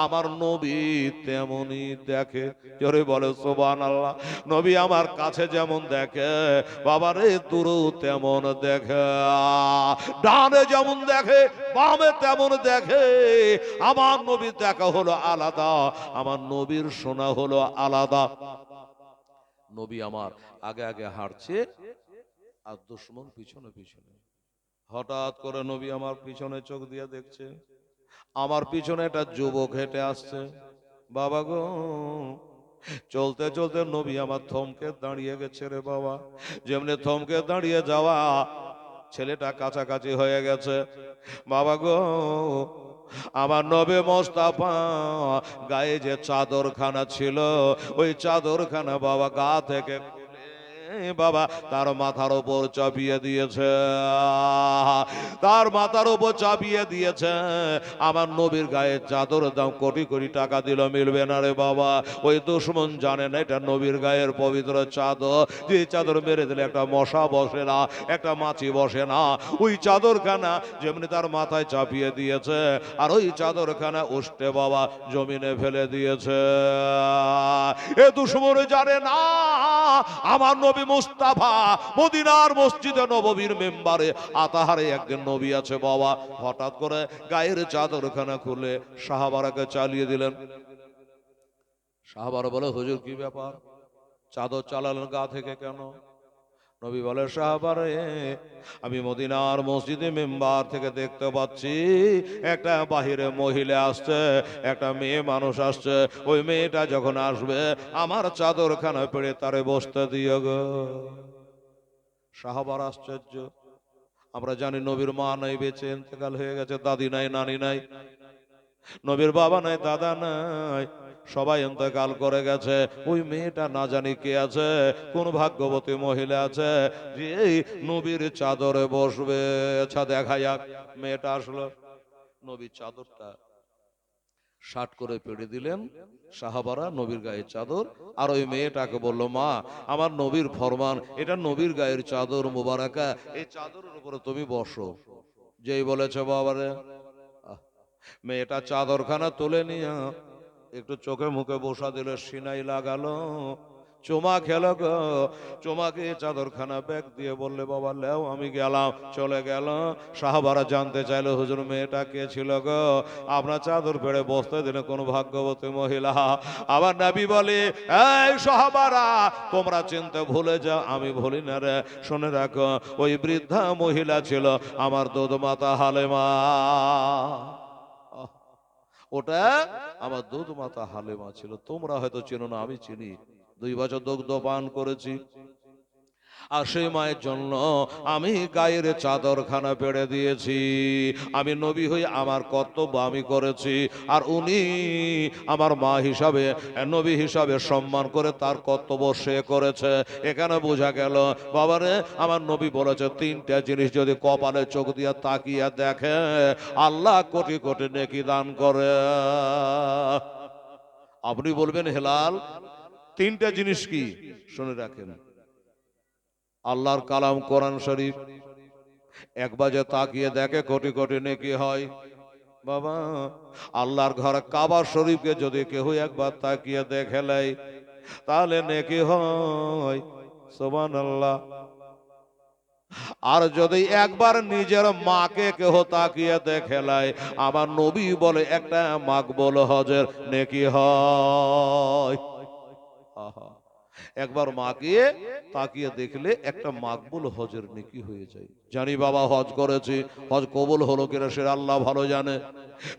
আমার নবী তেমনই দেখে। জোরে বলে সুবহানাল্লাহ। নবী আমার কাছে যেমন দেখে, বাবারে দূরেও তেমন দেখে, ডানে যেমন দেখে বামে তেমন দেখে। আমার নবীর দেখা হলো আলাদা, আমার নবীর শোনা হলো আলাদা। নবী আমার আগে আগে হাঁটছে, আর দুশমন পিছনে পিছনে। হঠাৎ করে নবী আমার পিছনে চোখ দিয়ে দেখছে, আমার পিছনে একটা যুবক হেঁটে আসছে। বাবা গো, চলতে চলতে নবী আমার থমকে দাঁড়িয়ে গেছে রে বাবা। যেমনি থমকে দাঁড়িয়ে যাওয়া, ছেলেটা কাছাকাছি হয়ে গেছে। বাবা গো, আমার নবী মোস্তাফা গায়ে যে চাদরখানা ছিল, ওই চাদরখানা বাবা গা থেকে বাবা তার মাথার উপর চাপিয়ে দিয়েছে, তার মাথার উপর চাপিয়ে দিয়েছে। আমার নবীর গায়ে চাদরের দাম কোটি কোটি টাকা দিল মিলবে না রে বাবা। ওই দুশমন জানে না এটা নবীর গায়ের পবিত্র চাদর, যে চাদর মেরে দিলে একটা মশা বসে না, একটা মাছি বসে না। ওই চাদরখানা যেমনি তার মাথায় চাপিয়ে দিয়েছে, আর ওই চাদরখানা উষ্টে বাবা জমিনে ফেলে দিয়েছে। এ দুশমন জানে না আমার নবী মুস্তাফা মদিনার মসজিদে নববীর মেম্বারে আতাহারে একদিন নবী আছে বাবা। হঠাৎ করে গায়ের চাদরখানা খুলে সাহাবারাকে চালিয়ে দিলেন। সাহাবারা বলে, হুজুর কি ব্যাপার, চাদর চালালেন গা থেকে কেন? নবী বলে সাহাবারে, আমি মদিনার মসজিদে মেম্বার থেকে দেখতে পাচ্ছি একটা বাহিরে মহিলা আসছে, একটা মেয়ে মানুষ আসছে। ওই মেয়েটা যখন আসবে আমার চাদরখানা পেড়ে তারে বসতে দিও গো। সাহাবার আশ্চর্য। আমরা জানি নবীর মা নাই, বেঁচে ইন্তেকাল হয়ে গেছে, দাদি নাই, নানি নাই, নবীর বাবা নাই, দাদা নাই, সবাই ইন্তেকাল করে গেছে। ওই মেয়েটা না জানি কে আছে, কোন ভাগ্যবতী মহিলা আছে যে এই নবীর চাদরে বসবে। আচ্ছা দেখা যাক। মেয়েটা আসলো, নবীর চাদরটা শার্ট করে পেড়ে দিলেন সাহাবারা, নবীর গায়ের চাদর। আর ওই মেয়েটাকে বলল, মা আমার নবীর ফরমান, এটা নবীর গায়ের চাদর মুবারাকা, এই চাদরের উপরে তুমি বসো। যেই বলেছে বাবারে, মেয়েটা চাদরখানা তুলে নিয়ে একটু চোখে মুখে বসা দিল, সিনাই লাগালো, চুমা খেলো গো। চুমাকে চাদরখানা ব্যাগ দিয়ে বললে, বাবা লেও, আমি গেলাম। চলে গেল। সাহাবারা জানতে চাইলো, হুজুর মেয়েটা কে ছিল গো, আপনার চাদর পেড়ে বসতে দিলে কোন ভাগ্যবতী মহিলা। আবার নবী বলে, এই সাহাবারা তোমরা চিনতে ভুলে যাও, আমি ভুলি না রে। শুনে রাখো, ওই বৃদ্ধা মহিলা ছিল আমার দুধ মাতা হালেমা। ওটা আমার দুধ মাতা হালেমা ছিল। তোমরা হয়তো চেনো না, আমি চিনি। 2 বছর দুগ্ধ পান করেছি। আর সেই মায়ের জন্য আমি গায়ের চাদরখানা পেড়ে দিয়েছি। আমি নবী হয়ে আমার কর্তব্য আমি করেছি, আর উনি আমার মা হিসাবে, নবী হিসাবে সম্মান করে তার কর্তব্য সে করেছে। এখানে বোঝা গেল বাবারে, আমার নবী বলেছে 3টা জিনিস যদি কপালে চোখ দিয়ে তাকিয়ে দেখে আল্লাহ কোটি কোটি নেকি দান করে। আপনি বলবেন হেলাল 3টা জিনিস কি? শুনে রাখেন। আল্লাহর কালাম কোরআন শরীফ একবার যে তাকিয়ে দেখে কোটি কোটি নেকি হয়। বাবা, আল্লাহর ঘর কাবা শরীফকে যদি কেউ একবার তাকিয়ে দেখে লাই তাহলে নেকি হয়। সুবহানাল্লাহ। আর যদি একবার নিজের মাকে কেহ তাকিয়ে দেখে লাই, আমার নবী বলে একটা মাকবুল হজের নেকি হয়। আহা, একবার মাকে তাকিয়ে দেখলে একটা মাকবুল হজের নেকি হয়ে যায়। জানি বাবা হজ করেছি, হজ কবুল হলো কিনা সে আল্লাহ ভালো জানে,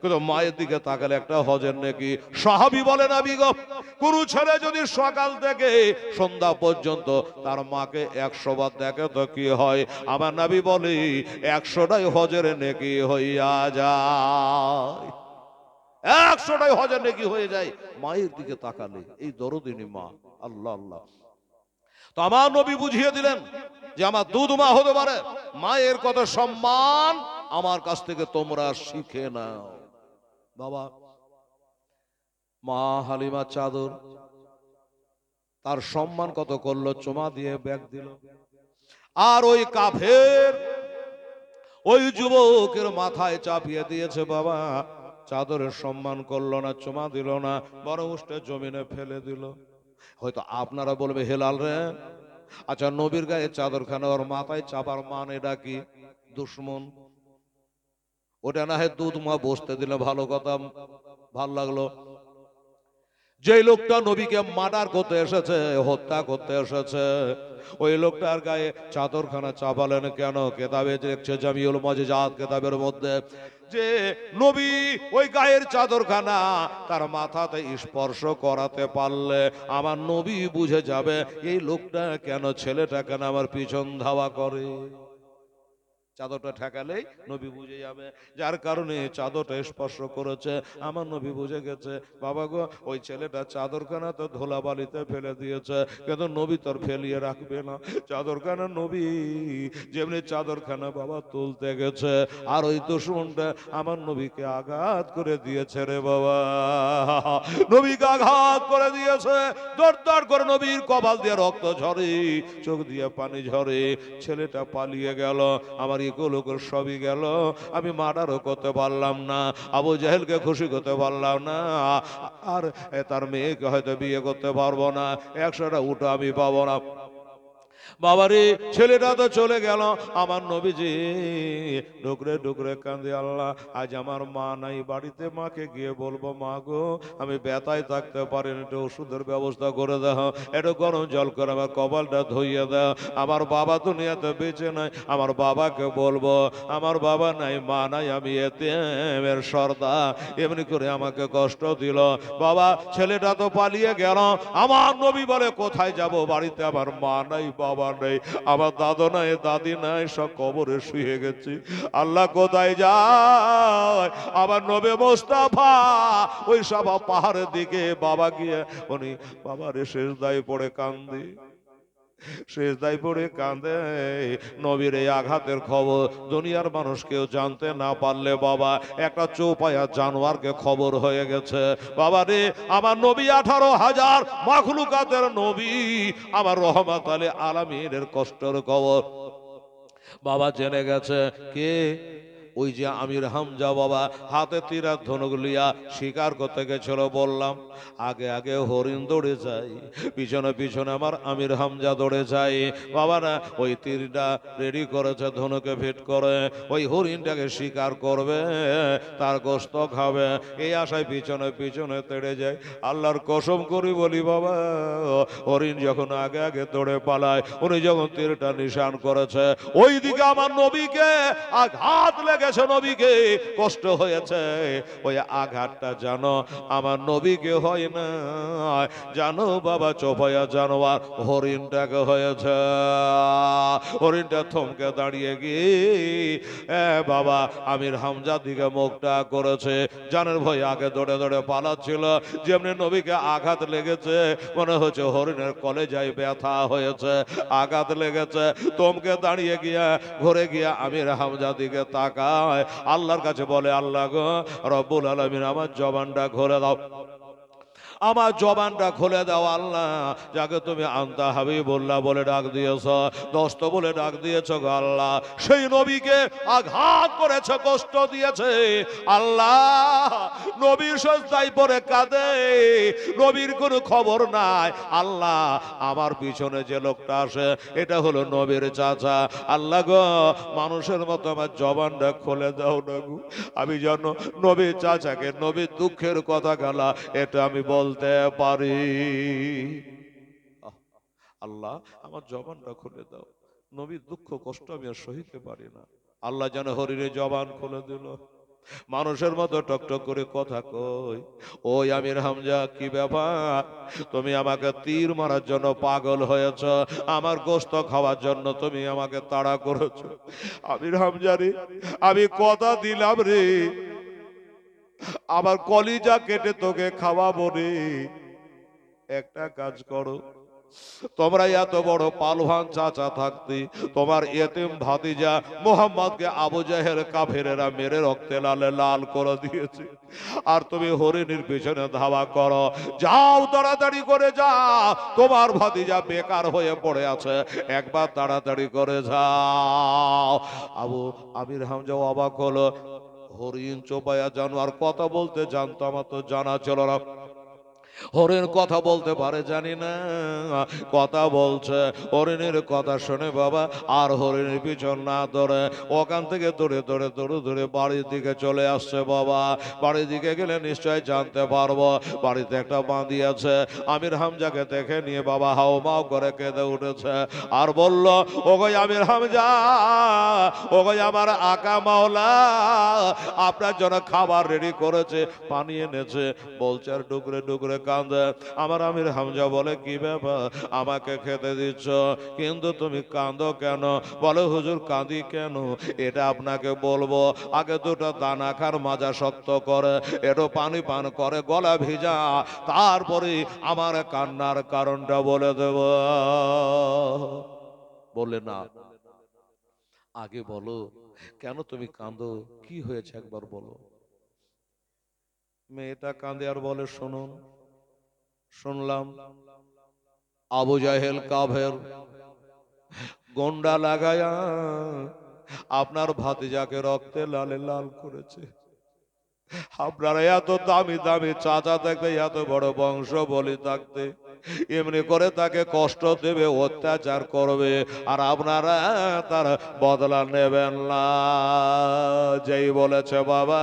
কিন্তু মায়ের দিকে তাকালে একটা হজের নেকি। সাহাবী বলে, নবী গো, কোন ছেলে যদি সকাল থেকে সন্ধ্যা পর্যন্ত তার মাকে 100 বার দেখে তো কি হয়? আমার নবী বলে 100টাই হজের নেকি হইয়া যায়। 100টাই হজের নেকি হয়ে যায় মায়ের দিকে তাকালে। এই দরদিনী মা। আল্লাহ আল্লাহ। তো আমার নবী বুঝিয়ে দিলেন যে আমার দুধ মা হতে পারে, মায়ের কত সম্মান আমার কাছ থেকে তোমরা শিখে নাও। বাবা, মা হালিমা চাদর তার সম্মান কত করলো, চুমা দিয়ে ব্যাগ দিল। আর ওই কাফের ওই যুবকের মাথায় চাপিয়ে দিয়েছে বাবা, চাদরের সম্মান করলো না, চুমা দিল না, বড় উষ্ঠে জমিনে ফেলে দিল। হয়তো আপনারা বলবে, হেলাল রে, আচ্ছা নবীর গায়ে চাদরখানা ওর মাথায় চাপার মান এটা কি? দুশ্মন। ওটা না হয় দুধ মা বসতে দিলে ভালো কথা, ভাল লাগলো। যে লোকটা নবীকে মার্ডার করতে এসেছে, হত্যা করতে এসেছে, ওই লোকটার গায়ে চাদরখানা চাপালেন কেন? কেতাবে দেখছে জামিউল মুজিজাত কেতাবের মধ্যে যে নবী ওই গায়ের চাদরখানা তার মাথাতে স্পর্শ করাতে পারলে আমার নবী বুঝে যাবে এই লোকটা কেন, ছেলেটা কেন আমার পিছন ধাওয়া করে। চাদরটা ঠেকালেই নবী বুঝে যাবে, যার কারণে চাদরটা স্পর্শ করেছে। আমার নবী বুঝে গেছে, বাবা গো, ওই ছেলেটা চাদরখানা তো ধুলাবালিতে ফেলে দিয়েছে, কিন্তু নবী তোর ফেলিয়ে রাখবে না। চাদরখানা নবী যেমনি চাদরখানা বাবা তুলতে গেছে, আর ওই দুশমনটা আমার নবীকে আঘাত করে দিয়েছে রে বাবা, নবীকে আঘাত করে দিয়েছে। দর দর করে নবীর কপাল দিয়ে রক্ত ঝরে, চোখ দিয়ে পানি ঝরে। ছেলেটা পালিয়ে গেল, আমার লোকের সবই গেল, আমি মার্ডারও করতে পারলাম না, আবু জাহেলকে খুশি করতে পারলাম না, আর তার মেয়েকে হয়তো বিয়ে করতে পারবো না, 100টা উঠো আমি পাবো না। বাবারে ছেলেটা তো চলে গেল, আমার নবীজি ডুকরে ডুকরে কাঁদে, আল্লাহ আজ আমার মা নাই বাড়িতে, মাকে গিয়ে বলবো মা গো আমি ব্যথায় থাকতে পারিনি, একটু ওষুধের ব্যবস্থা করে দাও, একটু গরম জল করে আমার কপালটা ধুইয়ে দাও, আমার বাবা দুনিয়াতে বেঁচে নাই, আমার বাবাকে বলবো আমার বাবা নাই মা নাই, আমি এতিমের সর্দার, এমনি করে আমাকে কষ্ট দিল। বাবা ছেলেটা তো পালিয়ে গেল, আমার নবী বলে কোথায় যাব, বাড়িতে আমার মা নাই বাবা নেই, আমার দাদু নাই দাদি নাই, সব কবরে শুয়ে গেছি, আল্লাহ কোথায় যায়। আমার নবী মোস্তাফা ওই সব পাহাড়ের দিকে বাবা গিয়ে উনি বাবার শেষদায় পড়ে কান্দি, শেষদায় পড়ে কাঁদে। নবীর এই আঘাতের খবর দুনিয়ার মানুষ কেউ জানতে না পারলে বাবা একটা চৌপায়া জানোয়ারকে খবর হয়ে গেছে। বাবা রে আমার নবী 18,000 মাখলুকাতের নবী, আমার রহমত আলামিনের কষ্টের খবর বাবা জেনে গেছে। কে? ওই যে আমির হামজা বাবা হাতে তীরার ধনুক লিয়া শিকার করতে গেছিল, বললাম আগে আগে হরিণ দৌড়ে যায়, পিছনে পিছনে আমার আমির হামজা দৌড়ে যায়। বাবারা ওই তীরটা রেডি করেছে, ধনুকে ফিট করে ওই হরিণটাকে শিকার করবে, তার গোস্ত খাবে, এই আশায় পিছনে পিছনে তেড়ে যায়। আল্লাহর কসম করি বলি বাবা, হরিণ যখন আগে আগে দৌড়ে পালায়, উনি যখন তীরটা নিশান করেছে ওই দিকে আমার নবীকে আঘাত লেগেছে, নবীকে কষ্ট হয়েছে, ওই আঘাতটা জানো আমার নবীকে হয় না, জানো বাবা চোপায়া জানোয়ার হরিণটাকে হয়েছে। হরিণটা থমকে দাঁড়িয়ে গিয়ে বাবা আমির হামজার দিকে মুখটা করেছে, জানের ভয় আগে দৌড়ে দৌড়ে পালাচ্ছিল, যেমনি নবীকে আঘাত লেগেছে মনে হচ্ছে হরিণের কলেজায় ব্যথা হয়েছে, আঘাত লেগেছে, থমকে দাঁড়িয়ে গিয়া ঘুরে গিয়া আমির হামজার দিকে তাকায়, আল্লাহর কাছে বলে আল্লাহ গো রব্বুল আলামিন আমার জবানটা খুলে দাও, আমার জবানটা খুলে দাও আল্লাহ, যাকে তুমি আনতা হাবিবুল্লাহ বলে ডাক দিয়েছ, দোস্ত বলে ডাক দিয়েছ গো আল্লাহ, সেই নবীকে আঘাত করেছে, কষ্ট দিয়েছে আল্লাহ, নবীর সজদায় পড়ে কাঁদে, নবীর কোনো খবর নাই আল্লাহ, আমার পিছনে যে লোকটা আসে এটা হলো নবীর চাচা, আল্লাহ গো মানুষের মতো আমার জবানটা খুলে দাও না গো, আমি যেন নবীর চাচাকে নবীর দুঃখের কথা গেলা এটা আমি বলতে পারি। আল্লাহ আমার জবানটা খুলে দাও, নবীর দুঃখ কষ্ট আমি আর সহিতে পারি না। আল্লাহ যেন হরিণের জবান খুলে দিল, মানুষের মতো টকটক করে কথা কই, ওই আমির হামজা কি ব্যাপার, তুমি আমাকে তীর মারার জন্য পাগল হয়েছ, আমার গোস্ত খাওয়ার জন্য তুমি আমাকে তাড়া করেছো, আমির হামজা রে আমি কথা দিলাম রে আমার কলিজা কেটে তোকে খাওয়াবো রে, একটা কাজ করো, তোমরা এত বড় পালওয়ান চাচা থাকতে তোমার এতিম ভাতিজা মোহাম্মদকে আবু জাহেল কাফেরেরা মেরে রক্তে লালে লাল করে দিয়েছে, আর তুমি হরিণীর পিছনে ধাওয়া করো, যাও তাড়াতাড়ি করে যাও, তোমার ভাতিজা বেকার হয়ে পড়ে আছে, একবার তাড়াতাড়ি করে যাও। আবু আমির হামজা অবাক হলো, হরিণ চোপায়া জানোয়ার কথা বলতে জানতো, আমার তো জানা ছিল না, হরিণ কথা বলতে পারে জানি না, কথা বলছে, হরিণের কথা শুনে বাবা আর হরিণের পিছন না ধরে ওখান থেকে দৌড়ে দৌড়ে দৌড়ে দৌড়ে বাড়ির দিকে চলে আসছে। বাবা বাড়ির দিকে গেলে নিশ্চয় জানতে পারবো বাড়িতে একটা বাঁধি আছে, আমির হামজাকে দেখে নিয়ে বাবা হাও মাও করে কেঁদে উঠেছে, আর বলল ওগো আমির হামজা, ওগো আমার আকা মাওলা আপনার জন্য খাবার রেডি করেছে, পানি এনেছে, বলছে আর ডুকরে ডুকরে কাঁদে। আমার আমির হামজা বলে কি ব্যাপার আমাকে খেতে দিচ্ছ কিন্তু তুমি কাঁদো কেন? বলে হুজুর কাঁদি কেন এটা আপনাকে বলবো, আগে দুটো দানা খার মাজা শক্ত করে একটু পানি পান করে গলা ভিজা, তারপরে আমার কান্নার কারণটা বলে দেব। বলে না আগে বলো কেন তুমি কাঁদো, কি হয়েছে একবার বলো। মেয়েটা কাঁদে আর বলে শুনুন, শুনলাম আবু জাহেল কাফের গন্ডা লাগায়া আপনার ভাতিজাকে রক্তে লালে লাল করেছে, আপনারা এত দামি দামি চাচা থাকতে এত বড় বংশ বলি থাকতে এমনি করে তাকে কষ্ট দেবে, অত্যাচার করবে, আর আপনারা তার বদলা নেবেন না। যেই বলেছে বাবা,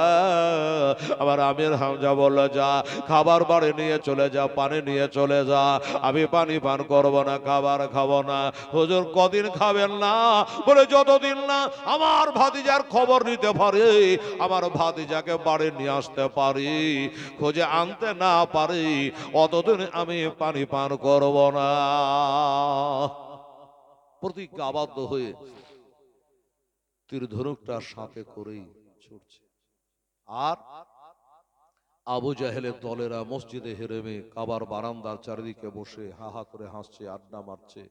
আবার আমির হামজা বলল, যা খাবার বাড়ি নিয়ে চলে যা, পানি নিয়ে চলে যা, আমি পানি পান করব না, খাবার খাবো না। হুজুর কদিন খাবেন না? বলে যতদিন না আমার ভাতিজার খবর নিতে পারি, আমার ভাতিজাকে বাড়ি নিয়ে আসতে পারি, খোঁজে আনতে না পারি, অতদিন আমি পানি পান করব না। প্রতিজ্ঞাবদ্ধ হয়ে তীর ধনুকটা সাথে করেই ছুটছে। আর আবু জাহেলের দলেরা মসজিদে হেরেমে কাবার বারান্দার চারিদিকে বসে হা হা করে হাসছে, আড্ডা মারছে,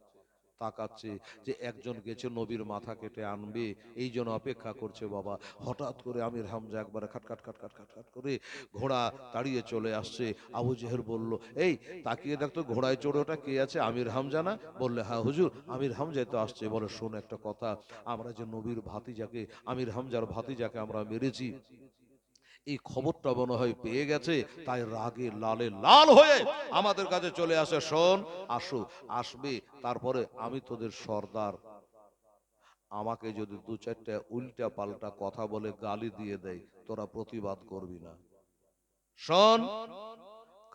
তাকাচ্ছে যে একজন গেছে নবীর মাথা কেটে আনবে, এই জন্য অপেক্ষা করছে বাবা। হঠাৎ করে আমির হামজা একবারে খাটখাট খাটখাট খাটখাট করে ঘোড়া তাড়িয়ে চলে আসছে। আবু জেহেল বলল, এই তাকিয়ে দেখতো ঘোড়ায় চড়ে ওটা কে আছে? আমির হামজা না? বললে, হ্যাঁ হুজুর, আমির হামজাই তো আসছে। বলে, শোন একটা কথা, আমরা যে নবীর ভাতিজাকে, আমির হামজার ভাতিজাকে আমরা মেরেছি, এই খবরটা মনে হয় পেয়ে গেছে, তাই রাগে লালে লাল হয়ে আমাদের কাছে চলে আসে। শোন, আসো, আসবে, তারপরে আমি তোদের সর্দার, আমাকে যদি দু চারটা উল্টা পাল্টা কথা বলে গালি দিয়ে দেয়, তোরা প্রতিবাদ করবি না। শোন,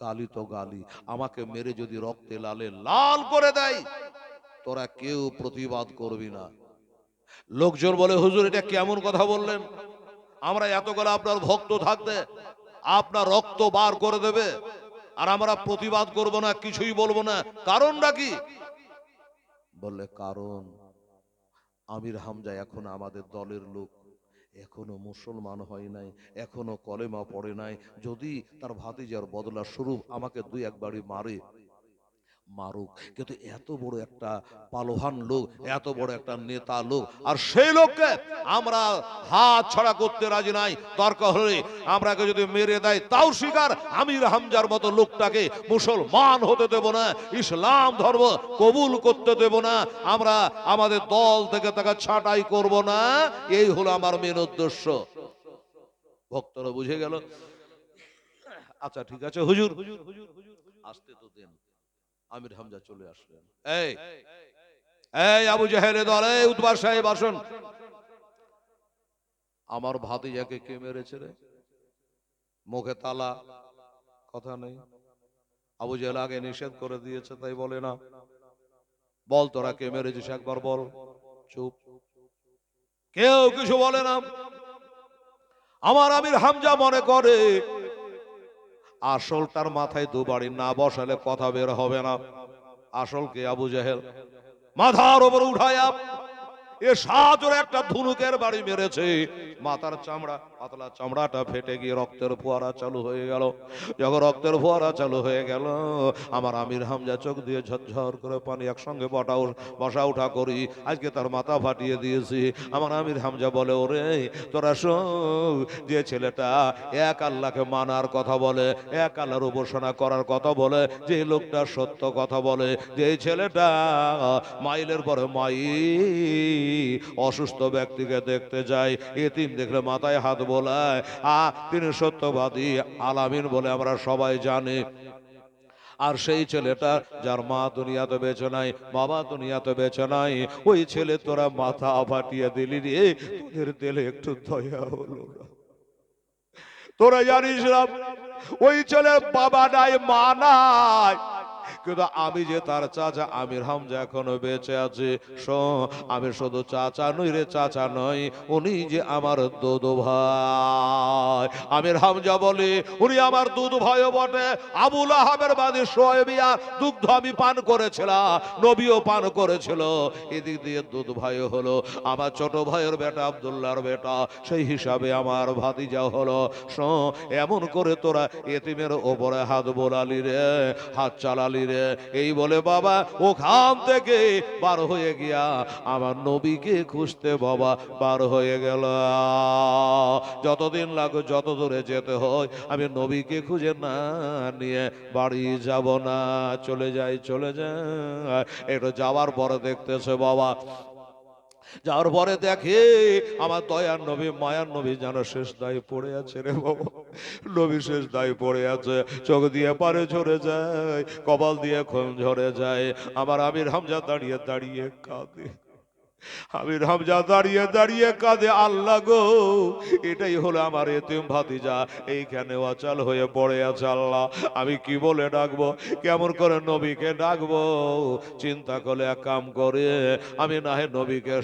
গালি তো গালি, আমাকে মেরে যদি রক্তে লালে লাল করে দেয়, তোরা কেউ প্রতিবাদ করবি না। লোকজন বলে, হুজুর এটা কেমন কথা বললেন? আমরা এতগুলো আপনার ভক্ত থাকতে আপনার রক্ত বার করে দেবে, আর আমরা প্রতিবাদ করব না, কিছুই বলবো না, কারণটা কি? বললে, কারণ আমির হামজা এখন আমাদের দলের লোক, এখনো মুসলমান হয় নাই, এখনো কলেমা পড়ে নাই। যদি তার ভাতিজার বদলা স্বরূপ আমাকে দুই একবারই মারে, মারুক, কিন্তু এত বড় একটা পালোহান লোক, এত বড় একটা নেতা লোক, আর সেই লোককে আমরা হাত ছাড়া করতে রাজি নাই। দরকার হলে আমরাকে যদি মেরে দেয় তাও স্বীকার, আমির হামজার মতো লোকটাকে মুসলমান হতে দেব না, ইসলাম ধর্ম কবুল করতে দেব না, আমরা আমাদের দল থেকে তাকে ছাঁটাই করব না। এই হলো আমার মেন উদ্দেশ্য। ভক্তরা বুঝে গেল। আচ্ছা ঠিক আছে হুজুর, আসতে তো দেন। আমির হামজা চলে আসলেন। এই এই আবু জাহেলের দল, এই উতবা সাহেব আসুন। আমার ভাতিজাকে কে মেরেছে রে? মুখে তালা, কথা নেই। আবু জাহেল আগে নিষেধ করে দিয়েছে, তাই বলে না। বল তোরা কে মেরেছিস, একবার বল। চুপ, কেউ কিছু বলে না। আমার আমির হামজা মনে করে আসল তার মাথায় দুবারই না বসালে কথা বের হবে না। আসল কে? আবু জাহেল। মাথার উপর উঠায়া এ সাজোর একটা ধনুকের বাড়ি মেরেছে, মাথার চামড়া, পাতলা চামড়াটা ফেটে গিয়ে রক্তের ফোয়ারা চালু হয়ে গেল। যখন রক্তের ফোয়ারা চালু হয়ে গেল, আমার আমির হামজা চোখ দিয়ে ঝরঝর করে পানি একসঙ্গে বসা উঠা করি, আজকে তার মাথা ফাটিয়ে দিয়েছি। আমার আমির হামজা বলে, ওরে তোরা শোন, যে ছেলেটা এক আল্লাহকে মানার কথা বলে, এক আল্লাহর উপাসনা করার কথা বলে, যে লোকটা সত্য কথা বলে, যে ছেলেটা মাইলের পরে মাইল অসুস্থ ব্যক্তিকে দেখতে যায়, এতিম দেখলে মাথায় হাত বোলায়, তিনি সত্যবাদী আলামিন বলে আমরা সবাই জানি। আর সেই ছেলেটা যার মা দুনিয়াতে বেঁচে নাই, বাবা দুনিয়াতে বেঁচে নাই, ওই ছেলে তোরা মাথা ফাটিয়ে দিলি রে, তোদের দিলে একটু দয়া হলো না? তোরা জানিস না ওই ছেলে বাবা নাই, মা নাই, কিন্তু আমি যে তার চাচা আমির হামজা এখনো বেঁচে আছে। আমি শুধু চাচা নই রে, চাচা নই, উনি যে আমার দুধ ভাই। আমির হামজা বলে, উনি আমার দুধ ভাইও বটে। আবুল আহাবের বাদী সোয়েবিয়া দুগ্ধ আমি পান করেছিলাম, নবীও পান করেছিল, এদিক দিয়ে দুধ ভাইও হলো। আমার ছোট ভাইয়ের বেটা আব্দুল্লাহর বেটা, সেই হিসাবে আমার ভাতিজা হলো। এমন করে তোরা এতিমের ওপরে হাত বোলালি রে, হাত চালালি রে। এই বলে বাবা ওখান থেকে বার হয়ে গিয়া আমার নবীকে খুঁজতে বাবা বার হয়ে গেল। যতদিন লাগে, যত দূরে যেতে হয়, আমি নবীকে খুঁজে না নিয়ে বাড়ি যাব না। চলে যাই, চলে যায়। একটু যাওয়ার পরে দেখতেছে বাবা যাওয়ার পরে দেখে আমার দয়ার নবী মায়ার নবী যেন শেষ দায়ে পড়ে আছে রে বাবা। নবী শেষ দায়ে পড়ে আছে, চোখ দিয়ে পারে ঝরে যায়, কপাল দিয়ে খুন ঝরে যায়। আমার আমির হামজা দাঁড়িয়ে দাঁড়িয়ে কাঁদে, আমির হামজা দাঁড়িয়ে দাঁড়িয়ে কাঁদে, আল্লাহ গো এটাই হলো আমার এতিম ভাতিজা, এইখানে অচল হয়ে পড়ে আছে। আল্লাহ আমি কি বলে ডাকবো, কেমন করে নবীকে ডাকবো? চিন্তা করে এক কাম করে আমি না হয় নবীকে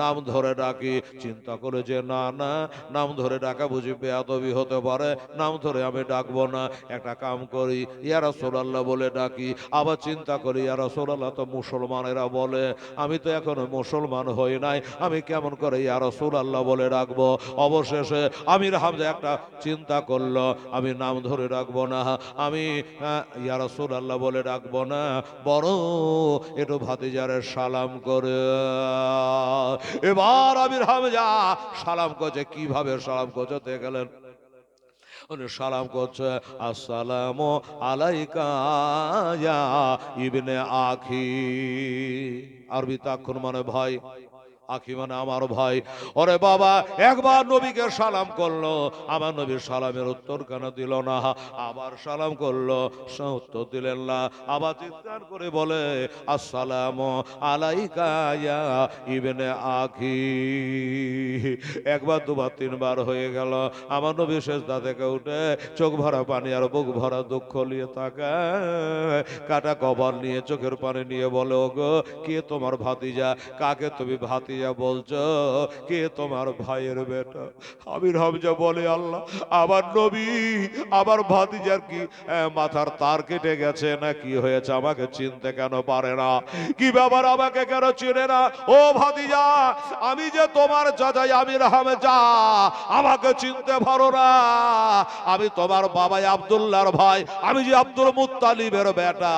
নাম ধরে ডাকি। চিন্তা করে যে না না, নাম ধরে ডাকা বুঝি বেয়াদবি হতে পারে, নাম ধরে আমি ডাকবো না। একটা কাম করি, ইয়া রাসূলুল্লাহ বলে ডাকি। আবার চিন্তা করি ইয়া রাসূলুল্লাহ তো মুসলমানেরা বলে, আমি তো এখনো মুসলমান হই নাই, আমি কেমন করে ইয়া রাসূলুল্লাহ বলে ডাকবো? অবশেষে আমির হামজা একটা চিন্তা করলো, আমি নাম ধরে ডাকবো না, আমি ইয়া রাসূলুল্লাহ বলে ডাকবো না, বরং একটু ভাতিজারে সালাম করে। এবার আমির হামজা সালাম করছে। কিভাবে সালাম করছে দেখলেন? উনি সালাম করছে, আসসালামু আলাইকা ইয়া ইবনে আখি। আরবি তাক্ষণ মানে ভাই, আখি মানে আমার ভাই। ওরে বাবা, একবার নবীকে সালাম করলো, আমার নবীর সালামের উত্তর কেন দিল না? আবার সালাম করলো, উত্তর দিলেন না। আবার চিৎকার করে বলে, আসসালামু আলাইকা ইয়া ইবনে আখি। একবার দুবার তিনবার হয়ে গেল। আমার নবী সেজদা থেকে উঠে চোখ ভরা পানি আর বুক ভরা দুঃখ নিয়ে তাকায়, কাটা কবর নিয়ে চোখের পানি নিয়ে বলে, ওগো কে তোমার ভাতিজা? কাকে তুমি ভাতিজা বলছো? কে তোমার ভাইয়ের বেটা? আমির হামজা বলে, আল্লাহ আমার নবী আমার ভাতিজার কি মাথার তার কেটে গেছে না কি হয়েছে? আমাকে চিনতে কেন পারে না? কি ব্যাপার, আমাকে কেন চিনে না? ও ভাতিজা, আমি যে তোমার চাচাই আমির হামজা, আমাকে চিনতে পারো না? আমি তোমার বাবাই আব্দুল্লাহর ভাই, আমি যে আব্দুল মুত্তালিবের বেটা,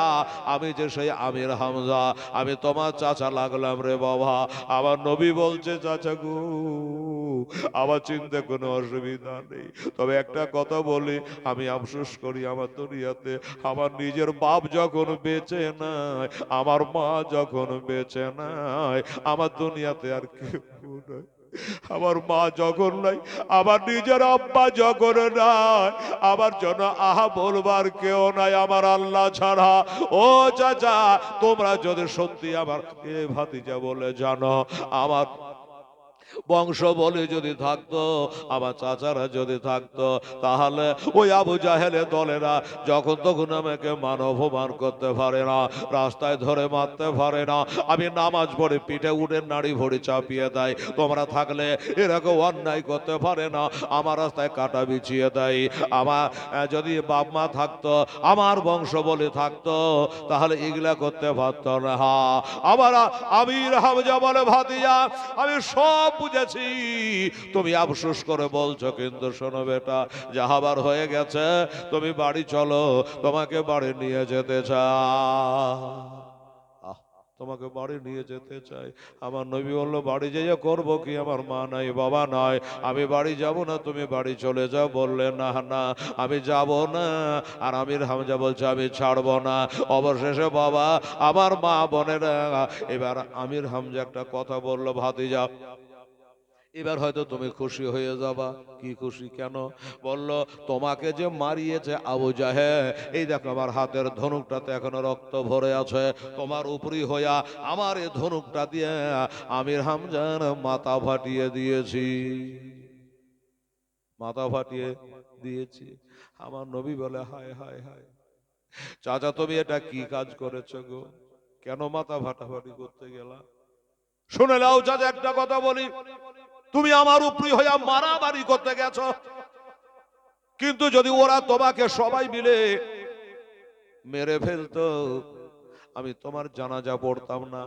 আমি যে সেই আমির হামজা, আমি তোমার চাচা লাগলাম রে বাবা। আমার নবী বলছে, চাচা গো আমার চিনতে কোনো অসুবিধা নেই, তবে একটা কথা বলি, আমি আফসোস করি আমার দুনিয়াতে আমার নিজের বাপ যখন বেঁচে নাই, আমার মা যখন বেঁচে নাই, আমার দুনিয়াতে আর কেউ নাই। আমার মা যখন নাই, আমার নিজের আব্বা যখন নাই, আমার জন্য আহা বলবার কেউ নাই আমার আল্লাহ ছাড়া। ও চাচা, তোমরা যদি সত্যি আমার এ ভাতিজা বলে জানো, আমার বংশ বলে যদি থাকতো, আমার চাচারা যদি থাকতো, তাহলে ওই আবু জাহেলের দলেরা যখন তখন আমাকে মান অপমান করতে পারে না, রাস্তায় ধরে মারতে পারে না, আমি নামাজ পড়ে পিঠে উঠে নাড়ি ভরে চাপিয়ে দেয়। তোমরা থাকলে এরকম অন্যায় করতে পারে না, আমার রাস্তায় কাটা বিছিয়ে দেয়। আমার যদি বাপ মা থাকতো, আমার বংশ বলে থাকতো, তাহলে এগুলা করতে পারতো না। আমার আমির হামজা বলে, ভাতিজা আমি সব বুঝেছি, তুমি আফসোস করে বলছো, কিন্তু শোনো বেটা, যাহাবার হয়ে গেছে, তুমি বাড়ি চলো, তোমাকে বাড়ি নিয়ে যেতে চাই। তোমাকে বাড়ি নিয়ে যেতে চাই। আমার নবী বলল, বাড়ি যেয়ে করবো কি? আমার মা নাই, বাবা নাই, আমি বাড়ি যাব না, তুমি বাড়ি চলে যাও। বললেন, না না আমি যাব না। আর আমির হামজা বলছে, আমি ছাড়বো না। অবশেষে বাবা আমার মা বোনেরা, এবার আমির হামজা একটা কথা বললো, ভাতিজা এবার হয়তো তুমি খুশি হয়ে যাবা। কি খুশি কেন? বলল, তোমাকে যে মারিয়েছে আবু জাহেল, এই দেখো আমার হাতের ধনুকটাতে এখনো রক্ত ভরে আছে, তোমার উপরি হইয়া আমার এই ধনুকটা দিয়ে আমির হামজার মাথা ফাটিয়ে দিয়েছি, মাথা ফাটিয়ে দিয়েছি। আমার নবী বলে, হায় হায় হায়, চাচা তুমি এটা কি কাজ করেছো গো? কেন মাথা ফাটাফাটি করতে গেলা? শুনে নাও চাচা, একটা কথা বলি, তুমি আমার উপরি হইয়া মারামারি করতে গেছো, কিন্তু যদি ওরা তোমাকে সবাই মিলে মেরে ফেলতো, আমি তোমার জানাজা পড়তাম না,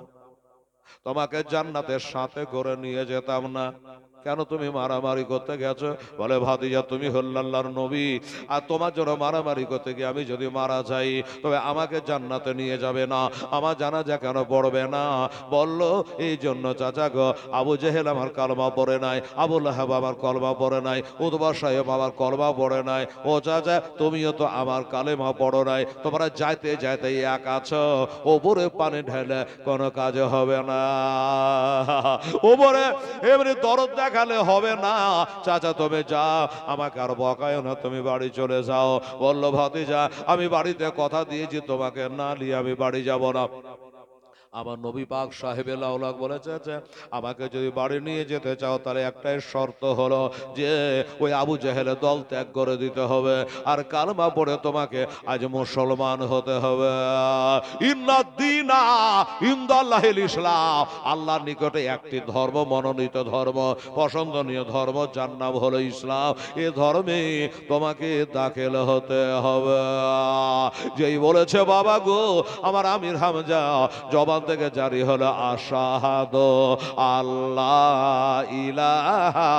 তোমাকে জান্নাতের সাথে করে নিয়ে যেতাম না। কেন তুমি মারামারি করতে গেছো? বলে ভাতিজা তুমি হলেন আল্লাহর নবী, আর তোমার জন্য মারামারি করতে গিয়ে আমি যদি মারা যাই তবে আমাকে জান্নাতে নিয়ে যাবে না, আমার জানাজা কেন পড়বে না? বলল এই জন্য চাচা গো, আবু জেহেল আমার কালমা পড়ে নাই, আবু লাহাব আমার কলমা পড়ে নাই, উতবা সাহেব আমার কলমা পড়ে নাই, ও চাচা তুমিও তো আমার কালেমা পড়ো নাই, তোমরা যাইতে যাইতে এক আছো, ওপরে পানি ঢেলে কোনো কাজ হবে না, ওপরে এমনি দরদ দেখালে হবে না, চাচা তুমি যাও, আমাকে আর বকায়ও না, তুমি বাড়ি চলে যাও। বলল ভাতিজা আমি বাড়িতে কথা দিয়েছি তোমাকে না নিয়ে আমি বাড়ি যাব না। আমার নবী পাক সাহেবে লাউলাক বলেছে যে আমাকে যদি বাড়ি নিয়ে যেতে চাও তাহলে একটাই শর্ত হলো যে ওই আবু জেহেলের দল ত্যাগ করে দিতে হবে, আর কালমা পড়ে তোমাকে আজ মুসলমান হতে হবে। ইন্নাদ্দীনা ইনদাল্লাহিল ইসলাম, আল্লাহর নিকটে একটি ধর্ম, মনোনীত ধর্ম, পছন্দনীয় ধর্ম, যার নাম হলো ইসলাম। এ ধর্মে তোমাকে দাখিল হতে হবে। যেই বলেছে বাবা গো আমার আমির হামজা জবান থেকে জারি হলো আশহাদু আল্লাহ ইলাহা